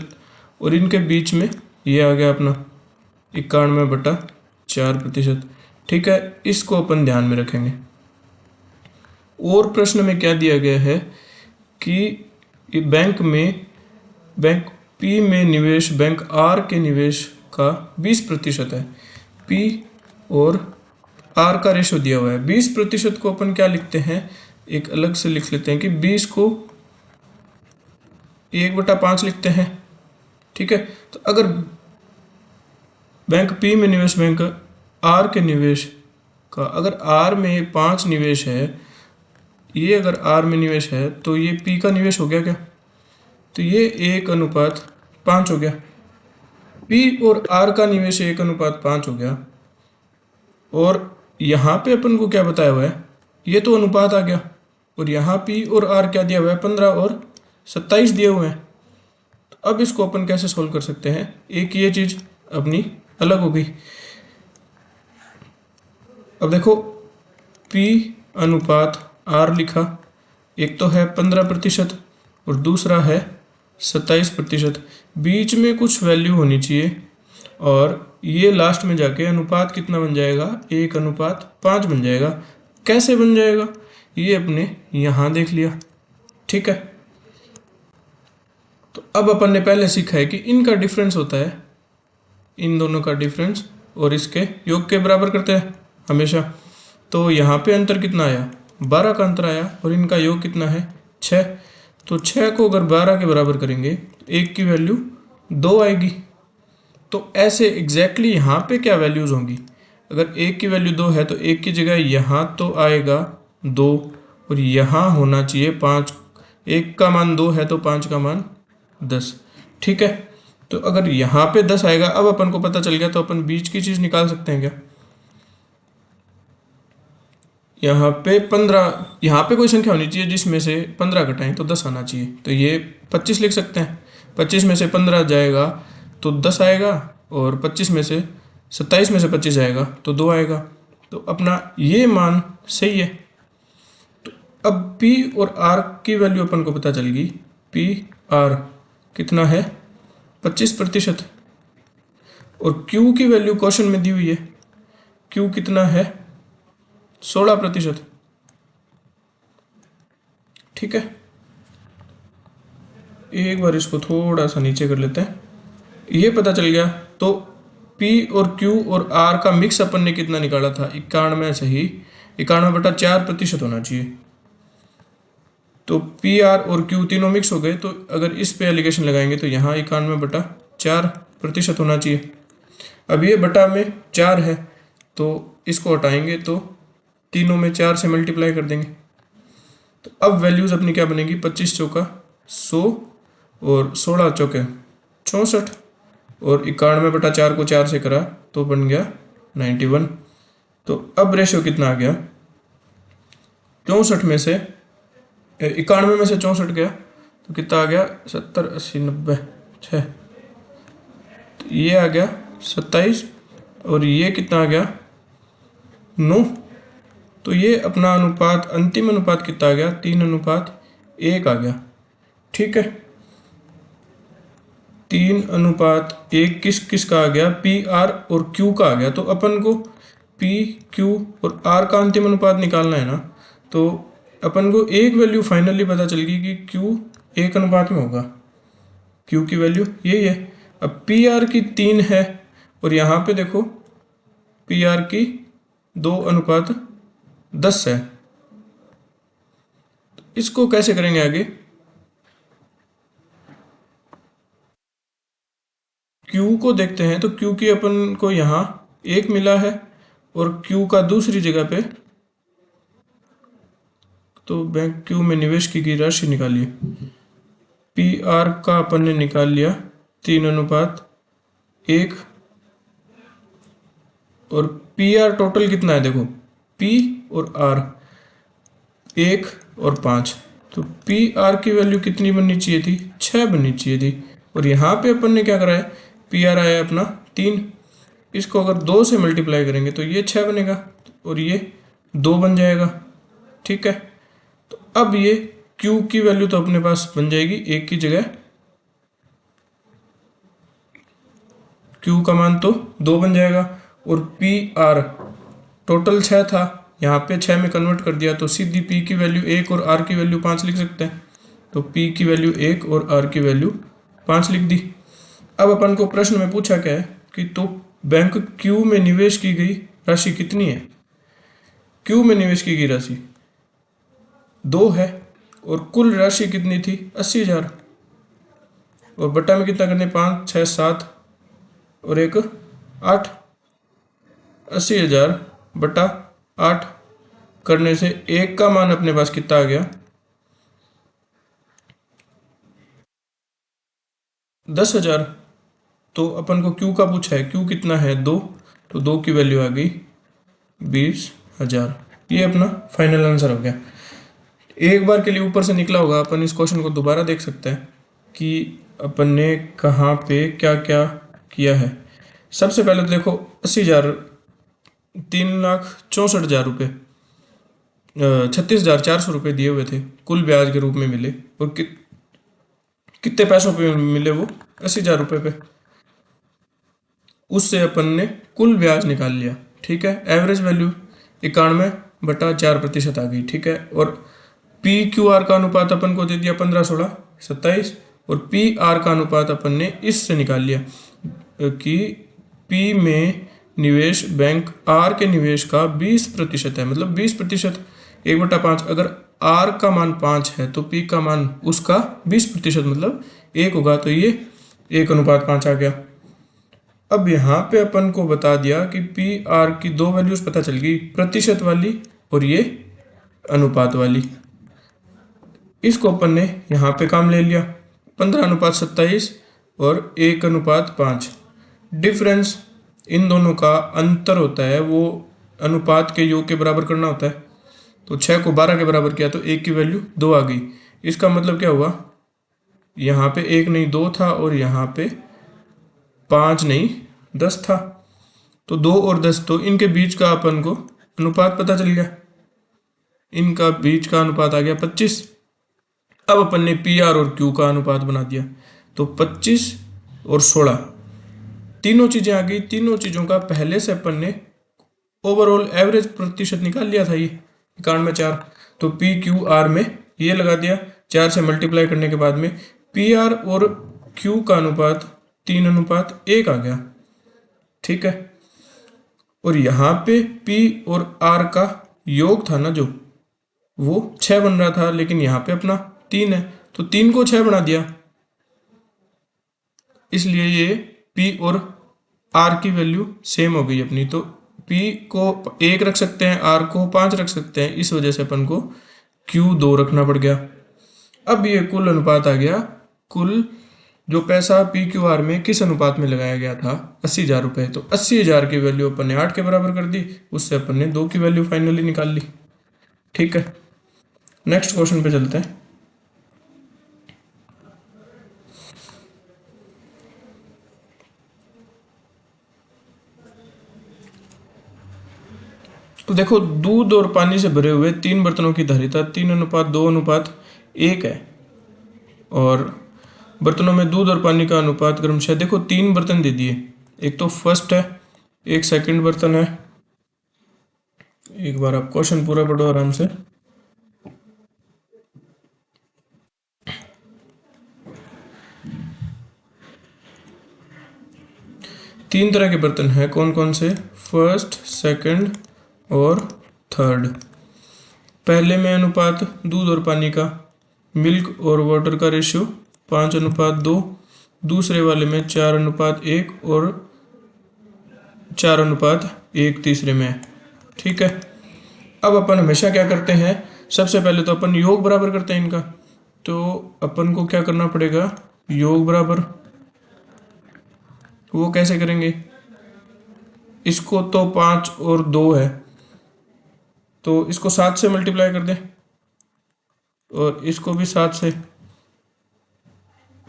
और इनके बीच में ये आ गया अपना 91/4%। ठीक है, इसको अपन ध्यान में रखेंगे। और प्रश्न में क्या दिया गया है कि बैंक P में निवेश बैंक R के निवेश का 20% है। P और R का रेशो दिया हुआ है। 20% को अपन क्या लिखते हैं, एक अलग से लिख लेते हैं कि 20 को 1/5 लिखते हैं। ठीक है। तो अगर बैंक P में निवेश बैंक R के निवेश का, अगर R में 5 निवेश है, ये अगर R में निवेश है तो ये P का निवेश हो गया क्या, तो ये 1:5 हो गया। P और R का निवेश 1:5 हो गया। और यहाँ पे अपन को क्या बताया हुआ है, ये तो अनुपात आ गया, और यहाँ P और R क्या दिया हुआ है, 15 और 27 दिए हुए हैं। तो अब इसको अपन कैसे सोल्व कर सकते हैं, एक ये चीज अपनी अलग हो गई। अब देखो P अनुपात R लिखा, एक तो है 15% और दूसरा है 27%। बीच में कुछ वैल्यू होनी चाहिए, और ये लास्ट में जाके अनुपात कितना बन जाएगा, 1:5 बन जाएगा। कैसे बन जाएगा, ये अपने यहाँ देख लिया। ठीक है। तो अब अपन ने पहले सीखा है कि इनका डिफरेंस होता है, इन दोनों का डिफरेंस, और इसके योग के बराबर करते हैं हमेशा। तो यहाँ पे अंतर कितना आया, 12 का अंतर आया, और इनका योग कितना है, 6। तो 6 को अगर 12 के बराबर करेंगे तो 1 की वैल्यू 2 आएगी। तो ऐसे एग्जैक्टली यहाँ पे क्या वैल्यूज होंगी, अगर 1 की वैल्यू 2 है तो 1 की जगह यहाँ तो आएगा 2, और यहाँ होना चाहिए 5। 1 का मान 2 है तो 5 का मान 10। ठीक है। तो अगर यहाँ पे 10 आएगा, अब अपन को पता चल गया, तो अपन बीच की चीज निकाल सकते हैं क्या, यहाँ पे 15, यहाँ पे कोई संख्या होनी चाहिए जिसमें से 15 घटाएं तो 10 आना चाहिए। तो ये 25 लिख सकते हैं। 25 में से 15 जाएगा तो 10 आएगा, और 25 में से 27 में से 25 आएगा तो 2 आएगा। तो अपना ये मान सही है। तो अब P और R की वैल्यू अपन को पता चल गई। P R कितना है, 25%, और Q की वैल्यू क्वेश्चन में दी हुई है, Q कितना है, 16%। ठीक है। एक बार इसको थोड़ा सा नीचे कर लेते हैं, ये पता चल गया। तो P और Q और R का मिक्स अपन ने कितना निकाला था, 91 से ही 91/4% होना चाहिए। तो P R और Q तीनों मिक्स हो गए, तो अगर इस पे एलिगेशन लगाएंगे तो यहाँ 91/4% होना चाहिए। अब ये बटा में 4 है, तो इसको हटाएंगे तो तीनों में 4 से मल्टीप्लाई कर देंगे। तो अब वैल्यूज अपनी क्या बनेगी, 25 चौका 100 और 16 चौके 64, और 91/4 को 4 से करा तो बन गया 91। तो अब रेशियो कितना आ गया, 64 में से 91 में से 64 गया तो कितना आ गया, 70 80 90 6, तो ये आ गया 27, और ये कितना आ गया 9। तो ये अपना अनुपात, अंतिम अनुपात कितना आ गया, 3:1 आ गया। ठीक है। 3:1 किस किस का आ गया, P R और Q का आ गया। तो अपन को P Q और R का अंतिम अनुपात निकालना है ना, तो अपन को एक वैल्यू फाइनली पता चल गई कि Q 1 अनुपात में होगा। Q की वैल्यू यही है। अब P R की 3 है, और यहाँ पे देखो P R की 2:10 है। तो इसको कैसे करेंगे आगे, Q को देखते हैं। तो Q की अपन को यहाँ 1 मिला है, और Q का दूसरी जगह पे, तो बैंक Q में निवेश की गई राशि निकालिए। पी आर का अपन ने निकाल लिया 3:1 और पी आर टोटल कितना है देखो, पी और आर 1 और 5, तो पी आर की वैल्यू कितनी बननी चाहिए थी, 6 बननी चाहिए थी। और यहाँ पे अपन ने क्या करा है, पी आर आया अपना 3, इसको अगर 2 से मल्टीप्लाई करेंगे तो ये 6 बनेगा और ये 2 बन जाएगा। ठीक है, तो अब ये Q की वैल्यू तो अपने पास बन जाएगी 1 की जगह, Q का मान तो 2 बन जाएगा और पी आर टोटल 6 था, यहाँ पे 6 में कन्वर्ट कर दिया तो सीधी P की वैल्यू 1 और R की वैल्यू 5 लिख सकते हैं। तो P की वैल्यू 1 और R की वैल्यू 5 लिख दी। अब अपन को प्रश्न में पूछा क्या है कि तो बैंक Q में निवेश की गई राशि कितनी है। Q में निवेश की गई राशि 2 है और कुल राशि कितनी थी 80,000 और बटा में कितना करने 5, 6, 7 और 1 8, 80,000 बटा 8 करने से 1 का मान अपने पास कितना आ गया 10,000। तो अपन को Q का पूछा है, Q कितना है 2, तो 2 की वैल्यू आ गई 20,000। ये अपना फाइनल आंसर हो गया। एक बार के लिए ऊपर से निकला होगा, अपन इस क्वेश्चन को दोबारा देख सकते हैं कि अपन ने कहाँ पे क्या क्या किया है। सबसे पहले तो देखो 80,000 3,64,000 रुपये 36,400 रुपये दिए हुए थे, कुल ब्याज के रूप में मिले और कितने पैसों पे मिले वो 80,000 रुपये पे, उससे अपन ने कुल ब्याज निकाल लिया। ठीक है, एवरेज वैल्यू 91/4% आ गई। ठीक है, और पी क्यू आर का अनुपात अपन को दे दिया 15, 16, 27 और पी आर का अनुपात अपन ने इससे निकाल लिया कि पी में निवेश बैंक आर के निवेश का 20% है, मतलब 20% 1/5। अगर आर का मान 5 है तो पी का मान उसका 20% मतलब 1 होगा, तो ये 1:5 आ गया। अब यहाँ पे अपन को बता दिया कि पी आर की 2 वैल्यूज पता चल गई, प्रतिशत वाली और ये अनुपात वाली। इसको अपन ने यहाँ पे काम ले लिया 15:27 और 1:5। डिफरेंस इन दोनों का अंतर होता है, वो अनुपात के योग के बराबर करना होता है। तो 6 को 12 के बराबर किया तो 1 की वैल्यू 2 आ गई। इसका मतलब क्या हुआ, यहाँ पे 1 नहीं 2 था और यहाँ पे 5 नहीं 10 था, तो 2 और 10, तो इनके बीच का अपन को अनुपात पता चल गया, इनका बीच का अनुपात आ गया 25। अब अपन ने पी आर और क्यू का अनुपात बना दिया, तो 25 और 16 तीनों चीजें आ गई। तीनों चीजों का पहले से अपन ने ओवरऑल एवरेज प्रतिशत निकाल लिया था, ये 91/4। तो पी क्यू आर में ये लगा दिया, 4 से मल्टीप्लाई करने के बाद में पी आर और क्यू का अनुपात 3:1 आ गया। ठीक है, और यहाँ पे पी और आर का योग था ना जो, वो 6 बन रहा था, लेकिन यहाँ पे अपना 3 है तो 3 को 6 बना दिया, इसलिए ये P और R की वैल्यू सेम हो गई अपनी। तो P को 1 रख सकते हैं, R को 5 रख सकते हैं, इस वजह से अपन को Q 2 रखना पड़ गया। अब ये कुल अनुपात आ गया, कुल जो पैसा पी क्यू आर में किस अनुपात में लगाया गया था 80,000 रुपये, तो 80,000 की वैल्यू अपन ने 8 के बराबर कर दी, उससे अपन ने 2 की वैल्यू फाइनली निकाल ली। ठीक है, नेक्स्ट क्वेश्चन पे चलते हैं। तो देखो, दूध और पानी से भरे हुए 3 बर्तनों की धारिता 3:2:1 है और बर्तनों में दूध और पानी का अनुपात क्रमशः, देखो 3 बर्तन दे दिए, एक तो फर्स्ट है, एक सेकंड बर्तन है। एक बार आप क्वेश्चन पूरा पढ़ो आराम से। तीन तरह के बर्तन हैं, कौन कौन से, फर्स्ट, सेकंड और थर्ड। पहले में अनुपात दूध और पानी का, मिल्क और वाटर का रेशियो 5:2, दूसरे वाले में 4:1 और 4:1 तीसरे में। ठीक है, अब अपन हमेशा क्या करते हैं, सबसे पहले तो अपन योग बराबर करते हैं इनका, तो अपन को क्या करना पड़ेगा, योग बराबर, वो कैसे करेंगे, इसको तो 5 और 2 है तो इसको 7 से मल्टीप्लाई कर दें और इसको भी 7 से,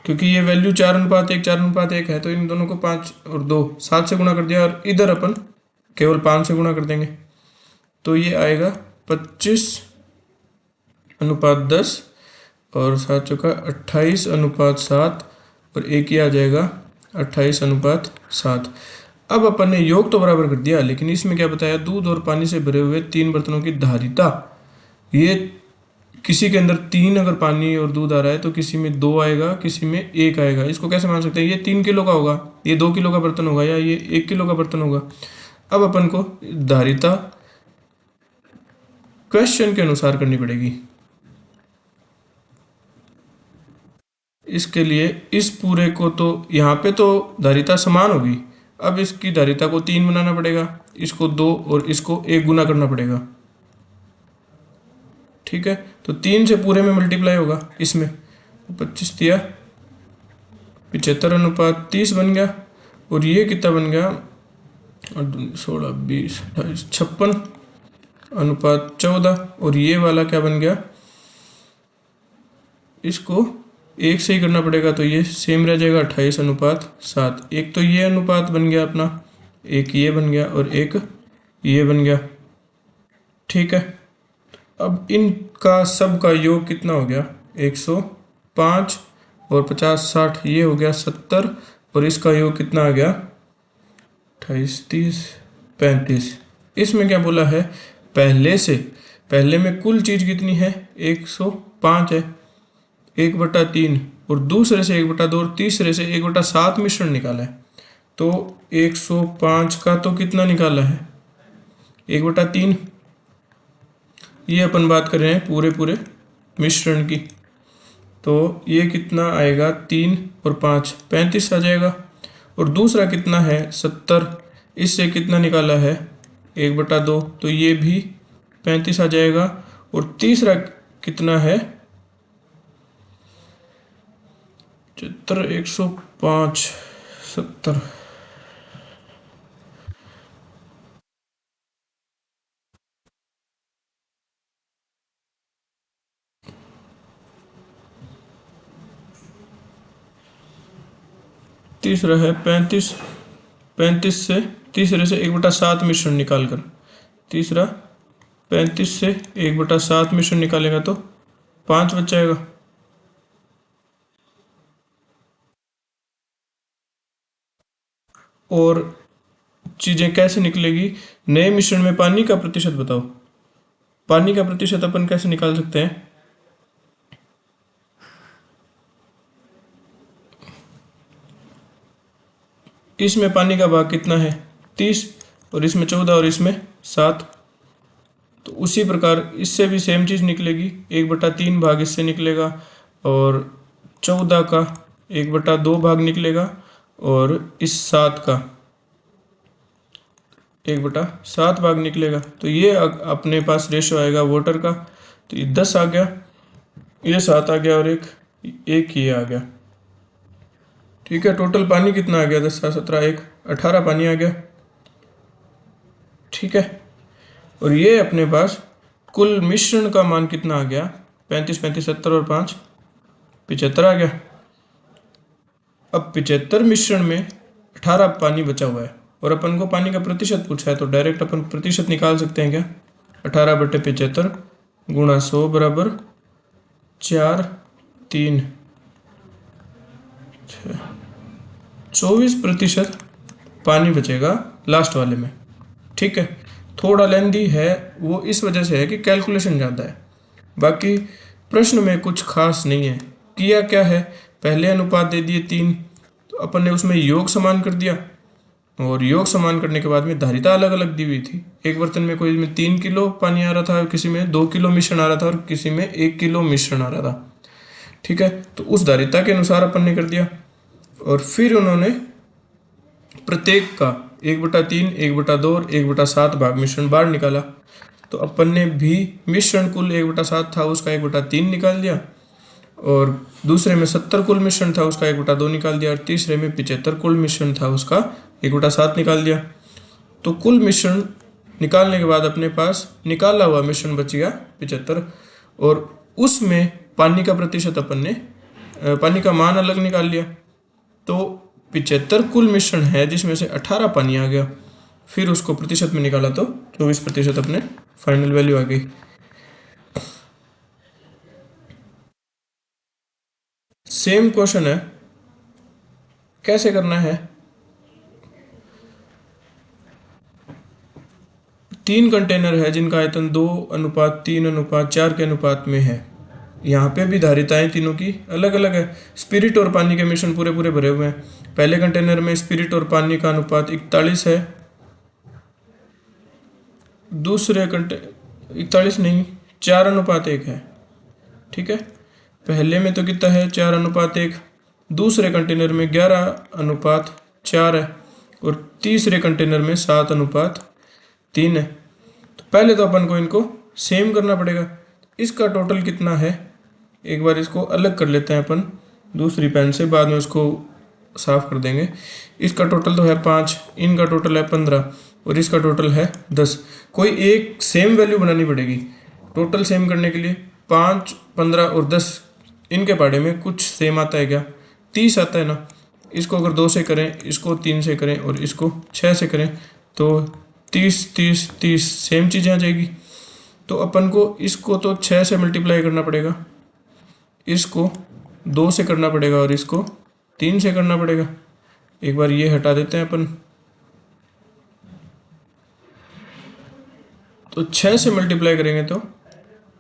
क्योंकि ये वैल्यू 4:1 4:1 है तो इन दोनों को 5 और 2 7 से गुणा कर दिया और इधर अपन केवल 5 से गुणा कर देंगे तो ये आएगा 25:10 और 7 चौका 28:7 और एक ही आ जाएगा 28:7। अब अपन ने योग तो बराबर कर दिया, लेकिन इसमें क्या बताया, दूध और पानी से भरे हुए 3 बर्तनों की धारिता। ये किसी के अंदर 3 अगर पानी और दूध आ रहा है तो किसी में 2 आएगा, किसी में 1 आएगा। इसको कैसे मान सकते हैं, ये 3 किलो का होगा, ये 2 किलो का बर्तन होगा या ये 1 किलो का बर्तन होगा। अब अपन को धारिता क्वेश्चन के अनुसार करनी पड़ेगी। इसके लिए इस पूरे को तो यहाँ पे तो धारिता समान होगी, अब इसकी धारिता को 3 बनाना पड़ेगा, इसको 2 और इसको 1 गुना करना पड़ेगा। ठीक है, तो 3 से पूरे में मल्टीप्लाई होगा इसमें, 25 दिया 75:30 बन गया और ये कितना बन गया 16 20 28 56:14 और ये वाला क्या बन गया, इसको 1 से ही करना पड़ेगा तो ये सेम रह जाएगा 28:7। एक तो ये अनुपात बन गया अपना, एक ये बन गया और एक ये बन गया। ठीक है, अब इनका सब का योग कितना हो गया 105 और 50 60, ये हो गया 70 और इसका योग कितना आ गया 28 30 35। इसमें क्या बोला है, पहले में कुल चीज कितनी है 105 है 1/3 और दूसरे से 1/2 और तीसरे से 1/7 मिश्रण निकाला है। तो 105 का तो कितना निकाला है 1/3। ये अपन बात कर रहे हैं पूरे मिश्रण की, तो ये कितना आएगा 3 और 5 35 आ जाएगा। और दूसरा कितना है 70, इससे कितना निकाला है 1/2 तो ये भी 35 आ जाएगा। और तीसरा कितना है 75 105 70, तीसरा है 35 से तीसरे से 1/7 मिश्रण निकाल कर, तीसरा 35 से 1/7 मिश्रण निकालेगा तो 5 बच जाएगा। और चीजें कैसे निकलेगी, नए मिश्रण में पानी का प्रतिशत बताओ, पानी का प्रतिशत अपन कैसे निकाल सकते हैं, इसमें पानी का भाग कितना है 30 और इसमें 14 और इसमें 7, तो उसी प्रकार इससे भी सेम चीज़ निकलेगी 1/3 भाग इससे निकलेगा और 14 का 1/2 भाग निकलेगा और इस 7 का 1/7 भाग निकलेगा। तो ये अपने पास रेशो आएगा वाटर का, तो ये 10 आ गया, ये 7 आ गया और एक ये आ गया। ठीक है, टोटल पानी कितना आ गया 10 7 17 1 18 पानी आ गया। ठीक है, और ये अपने पास कुल मिश्रण का मान कितना आ गया 35 35 70 और 5 75 आ गया। अब 75 मिश्रण में 18 पानी बचा हुआ है और अपन को पानी का प्रतिशत पूछा है, तो डायरेक्ट अपन प्रतिशत निकाल सकते हैं क्या, 18/75 गुणा 100 बराबर 4 3 24% पानी बचेगा लास्ट वाले में। ठीक है, थोड़ा लेंदी है वो इस वजह से है कि कैलकुलेशन ज़्यादा है, बाकी प्रश्न में कुछ खास नहीं है। किया क्या है, पहले अनुपात दे दिए 3, तो अपन ने उसमें योग समान कर दिया और योग समान करने के बाद में धारिता अलग अलग दी हुई थी। एक बर्तन में कोई में 3 किलो पानी आ रहा था, किसी में 2 किलो मिश्रण आ रहा था और किसी में 1 किलो मिश्रण आ रहा था। ठीक है, तो उस धारिता के अनुसार अपन ने कर दिया और फिर उन्होंने प्रत्येक का 1/3 1/2 और 1/7 भाग मिश्रण बाहर निकाला। तो अपन ने भी मिश्रण कुल 1/7 था उसका 1/3 निकाल दिया और दूसरे में 70 कुल मिश्रण था उसका 1/2 निकाल दिया, और तीसरे में 75 कुल मिश्रण था उसका 1/7 निकाल दिया। तो कुल मिश्रण निकालने के बाद अपने पास निकाला हुआ मिश्रण बच गया 75, और उसमें पानी का प्रतिशत अपन ने पानी का मान अलग निकाल लिया। तो 75 कुल मिश्रण है जिसमें से 18 पानी आ गया, फिर उसको प्रतिशत में निकाला तो 24% अपने फाइनल वैल्यू आ गई। सेम क्वेश्चन है, कैसे करना है। 3 कंटेनर है जिनका आयतन 2:3:4 के अनुपात में है। यहाँ पे भी धारिताएं तीनों की अलग अलग है। स्पिरिट और पानी के मिश्रण पूरे पूरे भरे हुए हैं। पहले कंटेनर में स्पिरिट और पानी का अनुपात 41 है, दूसरे 41 नहीं 4:1 है। ठीक है, पहले में तो कितना है 4:1, दूसरे कंटेनर में 11:4 है, और तीसरे कंटेनर में 7:3 है। तो पहले तो अपन को इनको सेम करना पड़ेगा। इसका टोटल कितना है, एक बार इसको अलग कर लेते हैं अपन दूसरी पेन से, बाद में उसको साफ कर देंगे। इसका टोटल तो है 5, इनका टोटल है 15, और इसका टोटल है 10। कोई एक सेम वैल्यू बनानी पड़ेगी टोटल सेम करने के लिए। 5, 15 और 10 इनके बारे में कुछ सेम आता है क्या, 30 आता है ना। इसको अगर 2 से करें, इसको 3 से करें और इसको 6 से करें तो 30 30 30 सेम चीज़ें आ जाएगी। तो अपन को इसको तो 6 से मल्टीप्लाई करना पड़ेगा, इसको 2 से करना पड़ेगा और इसको 3 से करना पड़ेगा। एक बार ये हटा देते हैं अपन, तो 6 से मल्टीप्लाई करेंगे तो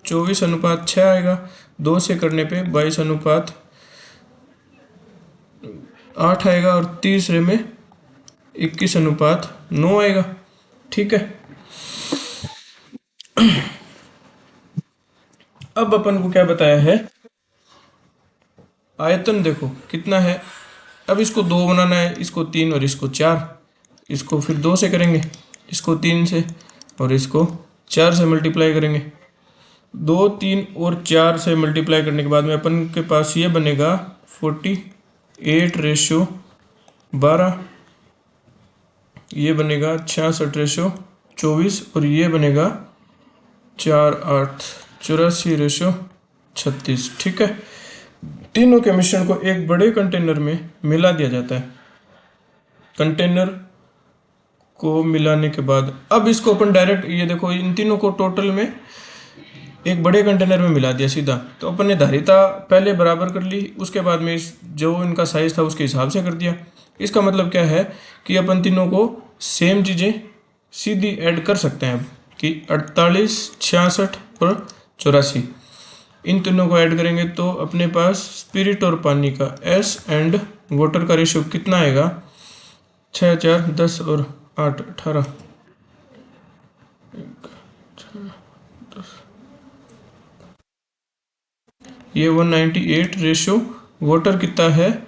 24:6 आएगा। 2 से करने पे 22:8 आएगा, और तीसरे में 21:9 आएगा। ठीक है, अब अपन को क्या बताया है, आयतन देखो कितना है। अब इसको 2 बनाना है, इसको 3 और इसको 4। इसको फिर 2 से करेंगे, इसको 3 से और इसको 4 से मल्टीप्लाई करेंगे। 2, 3 और 4 से मल्टीप्लाई करने के बाद में अपन के पास ये बनेगा 48:12, ये बनेगा 66:24, और ये बनेगा 84:36। ठीक है, तीनों के मिश्रण को एक बड़े कंटेनर में मिला दिया जाता है। कंटेनर को मिलाने के बाद अब इसको अपन डायरेक्ट, ये देखो इन तीनों को टोटल में एक बड़े कंटेनर में मिला दिया सीधा। तो अपन ने धारिता पहले बराबर कर ली, उसके बाद में इस जो इनका साइज था उसके हिसाब से कर दिया। इसका मतलब क्या है कि अपन तीनों को सेम चीज़ें सीधी ऐड कर सकते हैं कि 48, 66 और 84। इन तीनों को ऐड करेंगे तो अपने पास स्पिरिट और पानी का S एंड वाटर का रेशियो कितना आएगा, 6, 4, 10 और 8, 18। ये 198 रेशियो। वाटर कितना है,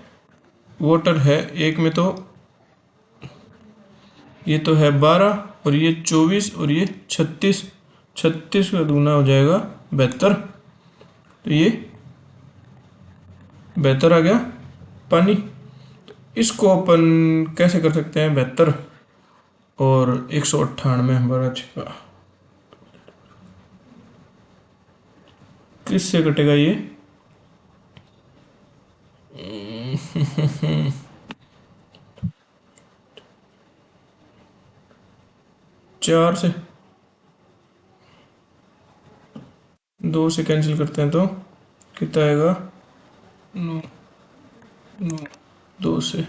वाटर है एक में तो ये तो है 12, और ये 24, और ये 36। 36 का दूना हो जाएगा 72। तो ये 72 आ गया पानी। तो इसको अपन कैसे कर सकते हैं, 72 और 198 हमारा छिपा किससे कटेगा ये 4 से 2 से कैंसिल करते हैं तो कितना आएगा, 9, 9, 2 से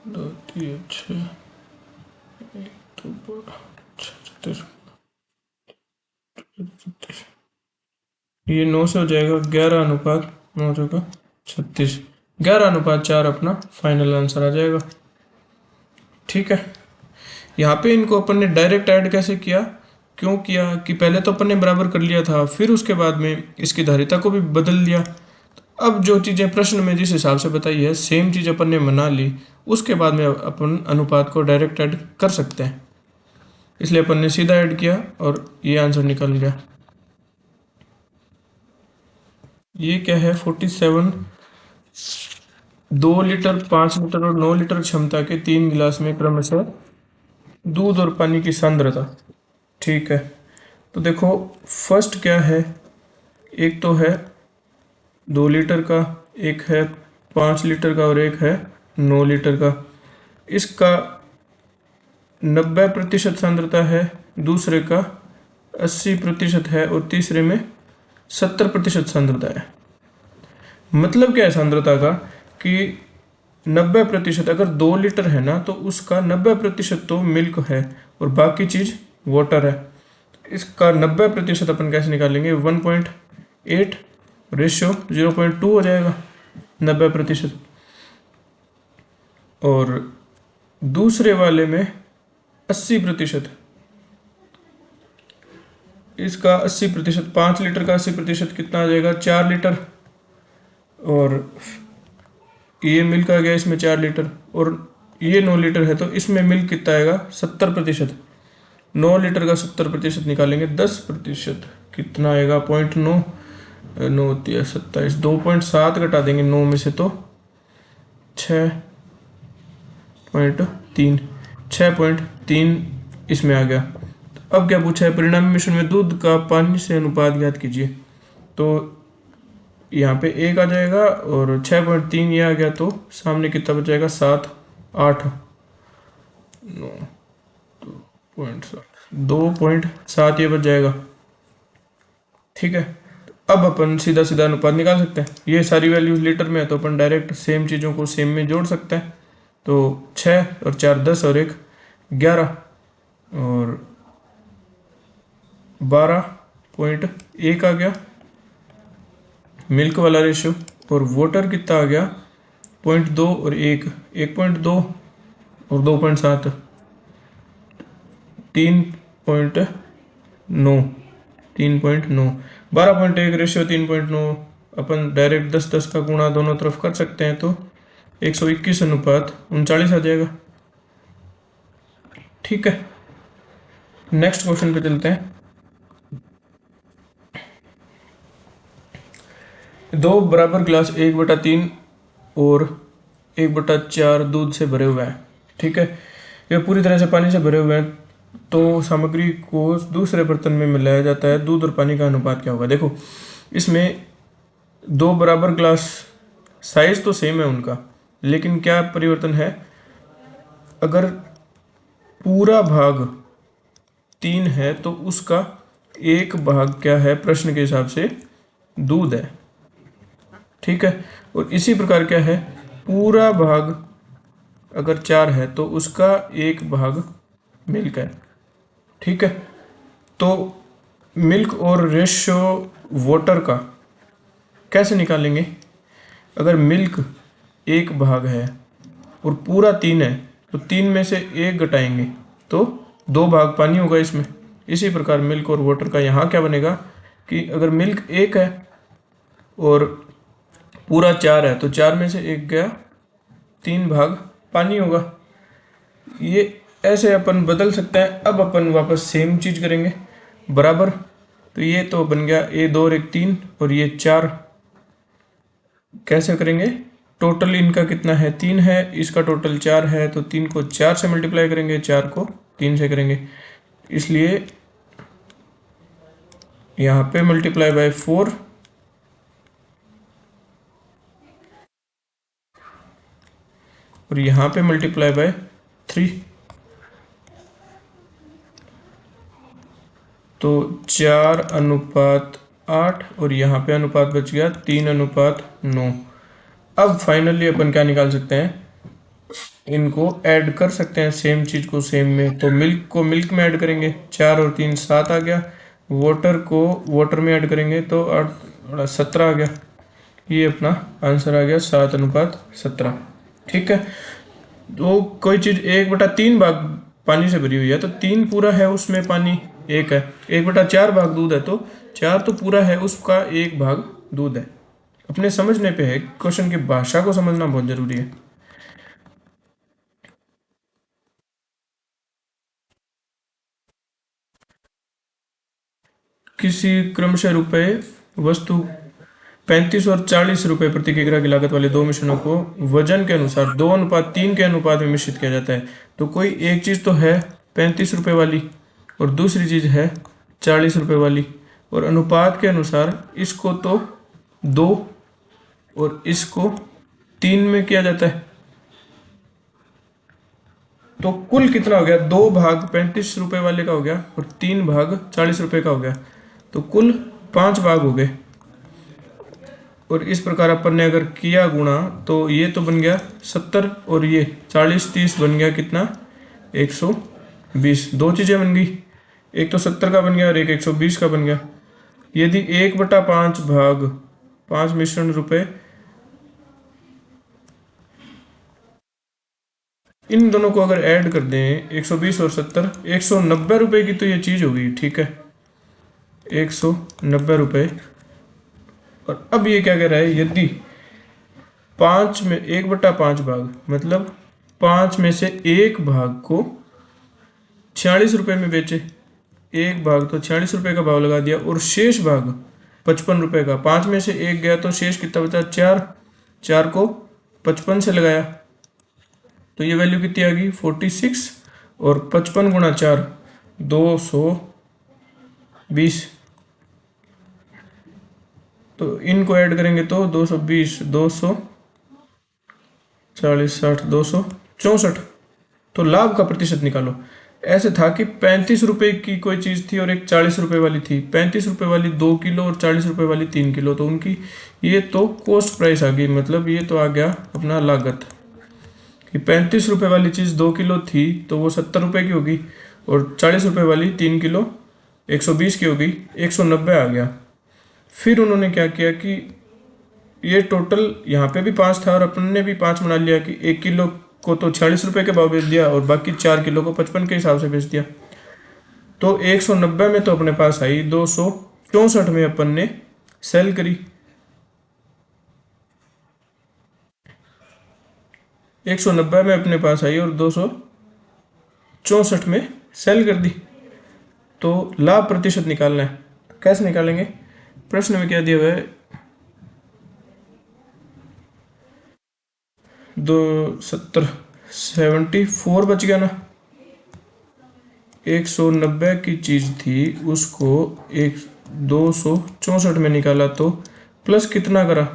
2, 3, 6, 1, 2, 36। ये 9 से हो जाएगा 11:9:36। 11:4 अपना फाइनल आंसर आ जाएगा। ठीक है, यहाँ पे इनको अपन ने डायरेक्ट ऐड कैसे किया, क्यों किया कि पहले तो अपन ने बराबर कर लिया था, फिर उसके बाद में इसकी धारिता को भी बदल दिया। अब जो चीज़ें प्रश्न में जिस हिसाब से बताई है सेम चीज़ अपन ने बना ली, उसके बाद में अपन अनुपात को डायरेक्ट ऐड कर सकते हैं। इसलिए अपन ने सीधा ऐड किया और ये आंसर निकल गया। ये क्या है 47, 2 लीटर, 5 लीटर और 9 लीटर क्षमता के 3 गिलास में क्रमशः दूध और पानी की सांद्रता। ठीक है, तो देखो फर्स्ट क्या है, एक तो है 2 लीटर का, एक है 5 लीटर का और एक है 9 लीटर का। इसका 90% सांद्रता है, दूसरे का 80% है और तीसरे में 70% सांद्रता है। मतलब क्या है सांद्रता का कि 90%, अगर 2 लीटर है ना तो उसका 90% तो मिल्क है और बाकी चीज वाटर है। इसका 90% अपन कैसे निकालेंगे, 1.8 रेशियो 0.2 हो जाएगा 90%। और दूसरे वाले में 80%, इसका 80%, 5 लीटर का 80% कितना आ जाएगा, 4 लीटर। और ये मिल्क आ गया इसमें 4 लीटर, और ये 9 लीटर है तो इसमें मिल्क कितना आएगा, 70%। 9 लीटर का 70% निकालेंगे, 10% कितना आएगा, 0.9, 9 होती है 27, 2.7 घटा देंगे 9 में से तो 6.3, 6.3 इसमें आ गया। अब क्या पूछा है, परिणामी मिश्रण में दूध का पानी से अनुपात ज्ञात कीजिए। तो यहाँ पे 1 आ जाएगा और 6.3 ये आ गया, तो सामने कितना बच जाएगा, 7, 8, 2.7 ये बच जाएगा। ठीक है, अब अपन सीधा सीधा अनुपात निकाल सकते हैं। ये सारी वैल्यूज लीटर में है तो अपन डायरेक्ट सेम चीज़ों को सेम में जोड़ सकते हैं। तो 6 और 4 10 और 1 11 और 12.1 आ गया मिल्क वाला रेशियो। और वाटर कितना आ गया, 0.2 और 1, 1.2 और 2.7, 3.9, 3.9, 12.1 रेशियो 3.9। अपन डायरेक्ट 10 10 का गुणा दोनों तरफ कर सकते हैं तो 121:39 आ जाएगा। ठीक है, नेक्स्ट क्वेश्चन पे चलते हैं। दो बराबर गिलास 1/3 और 1/4 दूध से भरे हुए हैं। ठीक है, ये पूरी तरह से पानी से भरे हुए हैं, तो सामग्री को दूसरे बर्तन में मिलाया जाता है। दूध और पानी का अनुपात क्या होगा, देखो इसमें दो बराबर ग्लास, साइज तो सेम है उनका, लेकिन क्या परिवर्तन है, अगर पूरा भाग 3 है तो उसका एक भाग क्या है, प्रश्न के हिसाब से दूध है। ठीक है, और इसी प्रकार क्या है, पूरा भाग अगर 4 है तो उसका एक भाग मिल्क है। ठीक है, तो मिल्क और रेशियो वाटर का कैसे निकालेंगे, अगर मिल्क एक भाग है और पूरा 3 है तो 3 में से एक घटाएंगे तो 2 भाग पानी होगा इसमें। इसी प्रकार मिल्क और वाटर का यहाँ क्या बनेगा कि अगर मिल्क 1 है और पूरा 4 है तो 4 में से एक गया, 3 भाग पानी होगा। ये ऐसे अपन बदल सकते हैं। अब अपन वापस सेम चीज करेंगे, बराबर, तो ये तो बन गया A2 और 1 3 और ये 4। कैसे करेंगे, टोटल इनका कितना है, 3 है, इसका टोटल 4 है, तो 3 को 4 से मल्टीप्लाई करेंगे, 4 को 3 से करेंगे, इसलिए यहाँ पे मल्टीप्लाई बाय 4 और यहाँ पे मल्टीप्लाई बाय 3, तो 4:8 और यहाँ पे अनुपात बच गया 3:9। अब फाइनली अपन क्या निकाल सकते हैं, इनको ऐड कर सकते हैं, सेम चीज को सेम में। तो मिल्क को मिल्क में ऐड करेंगे, 4 और 3 7 आ गया। वाटर को वाटर में ऐड करेंगे तो 8 17 आ गया। ये अपना आंसर आ गया 7:17। ठीक है, तो कोई चीज 1/3 भाग पानी से भरी हुई है तो 3 पूरा है, उसमें पानी 1 है। 1/4 भाग दूध है तो 4 तो पूरा है, उसका एक भाग दूध है। अपने समझने पे है, क्वेश्चन की भाषा को समझना बहुत जरूरी है। किसी क्रमशः रुपए वस्तु 35 और 40 रुपए प्रति किग्रा की लागत वाले दो मिश्रणों को वजन के अनुसार 2:3 के अनुपात में मिश्रित किया जाता है। तो कोई एक चीज़ तो है 35 रुपए वाली और दूसरी चीज़ है 40 रुपए वाली, और अनुपात के अनुसार इसको तो 2 और इसको 3 में किया जाता है। तो कुल कितना हो गया, 2 भाग 35 रुपए वाले का हो गया और 3 भाग 40 रुपए का हो गया, तो कुल 5 भाग हो गए। और इस प्रकार अपन ने अगर किया गुणा तो ये तो बन गया 70 और ये 40-30 बन गया कितना, 120। दो चीज़ें बन गई, एक तो 70 का बन गया और एक 120 का बन गया। यदि 1/5 भाग 5 मिश्रण रुपए, इन दोनों को अगर ऐड कर दें 120 और 70, 190 रुपए की तो ये चीज़ होगी। ठीक है, 190 रुपए। और अब ये क्या कह रहा है, यदि 5 में 1/5 भाग मतलब 5 में से एक भाग को 46 रुपए में बेचे, एक भाग तो 46 रुपए का भाव लगा दिया और शेष भाग 55 रुपए का, 5 में से एक गया तो शेष कितना बचा, 4, 4 को 55 से लगाया तो ये वैल्यू कितनी आ गई 46, और 55 गुणा 4 220। तो इनको ऐड करेंगे तो 220, 240, 60, 264। तो लाभ का प्रतिशत निकालो। ऐसे था कि 35 रुपए की कोई चीज़ थी और एक 40 रुपए वाली थी, 35 रुपए वाली 2 किलो और 40 रुपए वाली 3 किलो, तो उनकी ये तो कॉस्ट प्राइस आ गई, मतलब ये तो आ गया अपना लागत कि 35 रुपए वाली चीज़ 2 किलो थी तो वो 70 रुपए की होगी, और 40 रुपए वाली 3 किलो 120 की होगी, 190 आ गया। फिर उन्होंने क्या किया कि ये टोटल यहाँ पे भी 5 था और अपन ने भी 5 बना लिया कि 1 किलो को तो 46 रुपए के भाव बेच दिया और बाकी 4 किलो को 55 के हिसाब से बेच दिया। तो 190 में तो अपने पास आई, 264 में अपन ने सेल करी, 190 में अपने पास आई और 264 में सेल कर दी। तो लाभ प्रतिशत निकालना है, कैसे निकालेंगे, प्रश्न में क्या दिया हुआ है, 74 बच गया ना। 190 की चीज थी उसको 264 में निकाला तो प्लस कितना करा,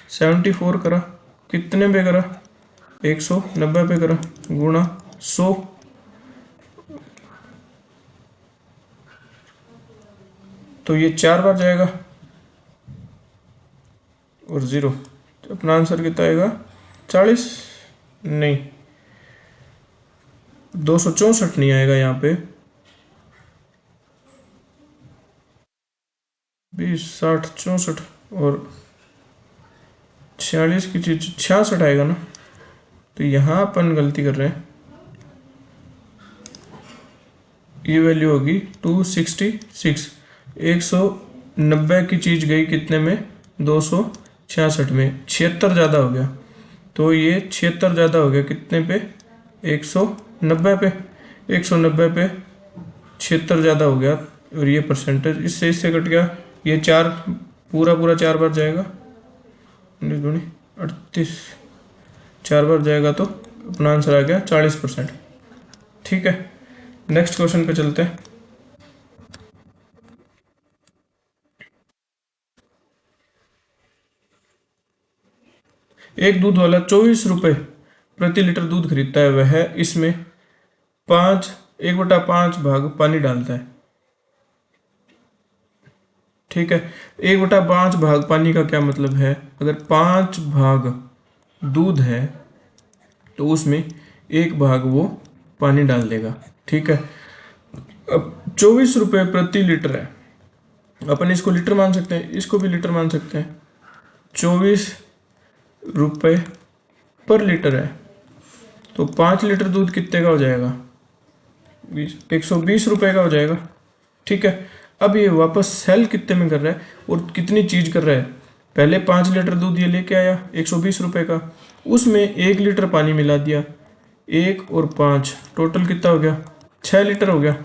74 करा, कितने पे करा, 190 पे करा, गुणा 100। तो ये 4 बार जाएगा और 0, तो अपना आंसर कितना आएगा 40, नहीं 264 नहीं आएगा यहाँ पे, 20, 60, 64 और 46 की चीज 66 आएगा ना। तो यहाँ अपन गलती कर रहे हैं, ये वैल्यू होगी 266। 190 की चीज गई कितने में, 266 में, 76 ज़्यादा हो गया, तो ये 76 ज़्यादा हो गया कितने पे, 190 पे, 190 पे 76 ज़्यादा हो गया, और ये परसेंटेज इससे इससे कट गया, ये 4 पूरा 4 बार जाएगा, 38 4 बार जाएगा, तो अपना आंसर आ गया 40%। ठीक है, नेक्स्ट क्वेश्चन पे चलते हैं। एक दूध वाला 24 रुपए प्रति लीटर दूध खरीदता है, वह इसमें 1/5 भाग पानी डालता है। ठीक है, 1/5 भाग पानी का क्या मतलब है, अगर 5 भाग दूध है तो उसमें 1 भाग वो पानी डाल देगा। ठीक है, अब 24 रुपए प्रति लीटर है, अपन इसको लीटर मान सकते हैं, इसको भी लीटर मान सकते हैं। 24 रुपए पर लीटर है तो 5 लीटर दूध कितने का हो जाएगा, 120 रुपए का हो जाएगा। ठीक है, अब ये वापस सेल कितने में कर रहा है और कितनी चीज कर रहा है, पहले 5 लीटर दूध ये लेके आया 120 रुपए का, उसमें 1 लीटर पानी मिला दिया, 1 और 5 टोटल कितना हो गया, 6 लीटर हो गया।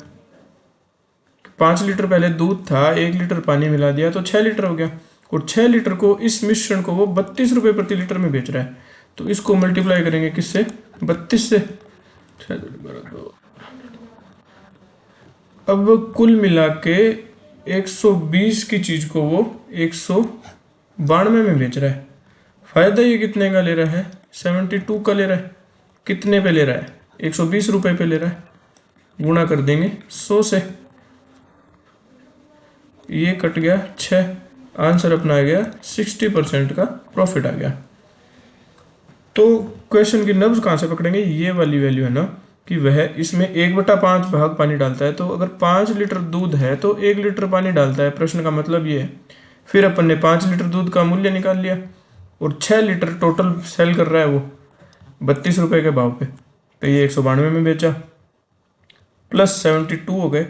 5 लीटर पहले दूध था, 1 लीटर पानी मिला दिया तो 6 लीटर हो गया। और 6 लीटर को इस मिश्रण को वो 32 रुपये प्रति लीटर में बेच रहा है। तो इसको मल्टीप्लाई करेंगे किससे, 32 से। अब कुल मिला के 120 की चीज को वो 192 में बेच रहा है। फायदा ये कितने का ले रहा है, 72 का ले रहा है। कितने पे ले रहा है, 120 रुपए पे ले रहा है। गुणा कर देंगे 100 से, ये कट गया 6, आंसर अपना आ गया 60% का प्रॉफिट आ गया। तो क्वेश्चन की नब्ज कहाँ से पकड़ेंगे, ये वाली वैल्यू है ना कि वह इसमें 1/5 भाग पानी डालता है। तो अगर 5 लीटर दूध है तो 1 लीटर पानी डालता है, प्रश्न का मतलब ये है। फिर अपन ने 5 लीटर दूध का मूल्य निकाल लिया और 6 लीटर टोटल सेल कर रहा है वो 32 रुपए के भाव पे, तो ये 192 में बेचा, प्लस 72 हो गए,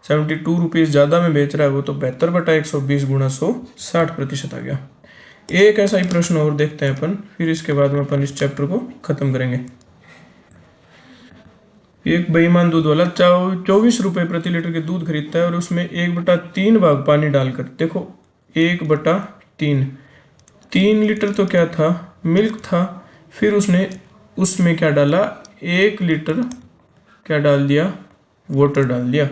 72 रुपीज़ ज़्यादा में बेच रहा है वो, तो 72/120 गुणा 100 60% आ गया। एक ऐसा ही प्रश्न और देखते हैं अपन, फिर इसके बाद में अपन इस चैप्टर को खत्म करेंगे। एक बेईमान दूध वाला 24 रुपये प्रति लीटर के दूध खरीदता है और उसमें 1/3 भाग पानी डालकर, देखो 1/3, 3 लीटर तो क्या था, मिल्क था। फिर उसने उसमें क्या डाला, 1 लीटर क्या डाल दिया, वाटर डाल दिया।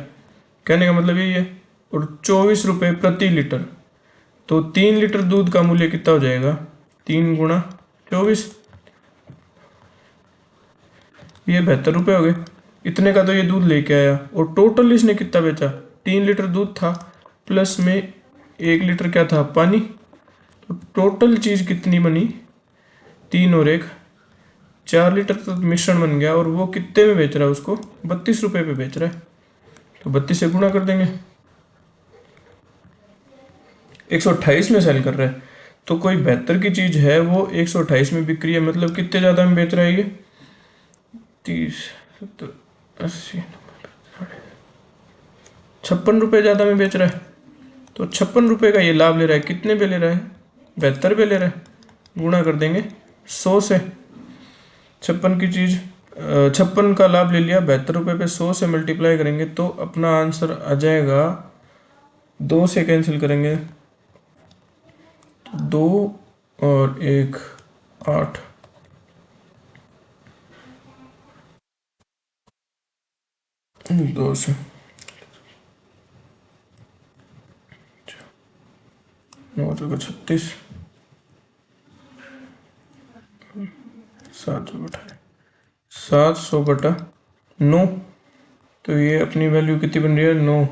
कहने का मतलब यही है। और 24 रुपये प्रति लीटर, तो 3 लीटर दूध का मूल्य कितना हो जाएगा, 3 गुणा 24, ये 72 रुपये हो गए। इतने का तो ये दूध लेके आया और टोटल इसने कितना बेचा, 3 लीटर दूध था प्लस में 1 लीटर क्या था, पानी। तो टोटल चीज़ कितनी बनी, 3 और 1 4 लीटर तो मिश्रण बन गया। और वो कितने में बेच रहा है उसको, 32 रुपये पे बेच रहा है। तो 32 से गुणा कर देंगे, 128 में सेल कर रहा है। तो कोई 72 की चीज़ है वो 128 में बिक रही है, मतलब कितने ज़्यादा में बेच रहा है ये, 30 70 80 56 रुपये ज़्यादा में बेच रहा है। तो 56 रुपये का ये लाभ ले रहा है, कितने पे ले रहा है, 72 पे ले रहा है। गुणा कर देंगे 100 से, 56 की चीज़ 56 का लाभ ले लिया, 72 रुपये पे 100 से मल्टीप्लाई करेंगे तो अपना आंसर आ जाएगा, 2 से कैंसिल करेंगे, 2 और 1 8, दो से 9 चौका 36, 700/9। तो ये अपनी वैल्यू कितनी बन रही है, 9।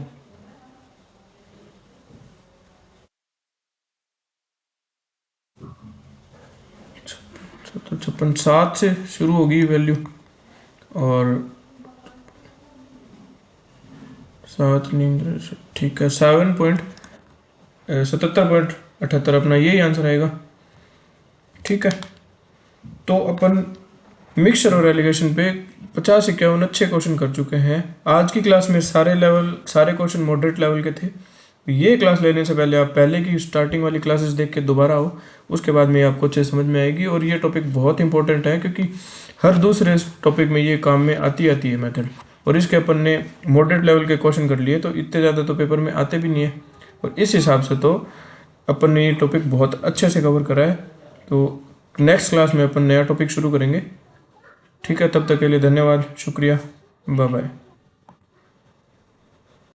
तो 56 7 से शुरू होगी वैल्यू और 7 नहीं, ठीक है, 77.78 अपना यही आंसर आएगा। ठीक है, तो अपन मिक्सचर और एलिगेशन पे 50-51 अच्छे क्वेश्चन कर चुके हैं। आज की क्लास में सारे क्वेश्चन मॉडरेट लेवल के थे। ये क्लास लेने से पहले आप पहले की स्टार्टिंग वाली क्लासेस देख के दोबारा आओ, उसके बाद में आपको अच्छे समझ में आएगी। और ये टॉपिक बहुत इंपॉर्टेंट है क्योंकि हर दूसरे टॉपिक में ये काम में आती है मेथड। और इसके अपन ने मॉडरेट लेवल के क्वेश्चन कर लिए, तो इतने ज़्यादा तो पेपर में आते भी नहीं है। और इस हिसाब से तो अपन ने ये टॉपिक बहुत अच्छे से कवर करा है। तो नेक्स्ट क्लास में अपन नया टॉपिक शुरू करेंगे। ठीक है, तब तक के लिए धन्यवाद, शुक्रिया, बाय बाय।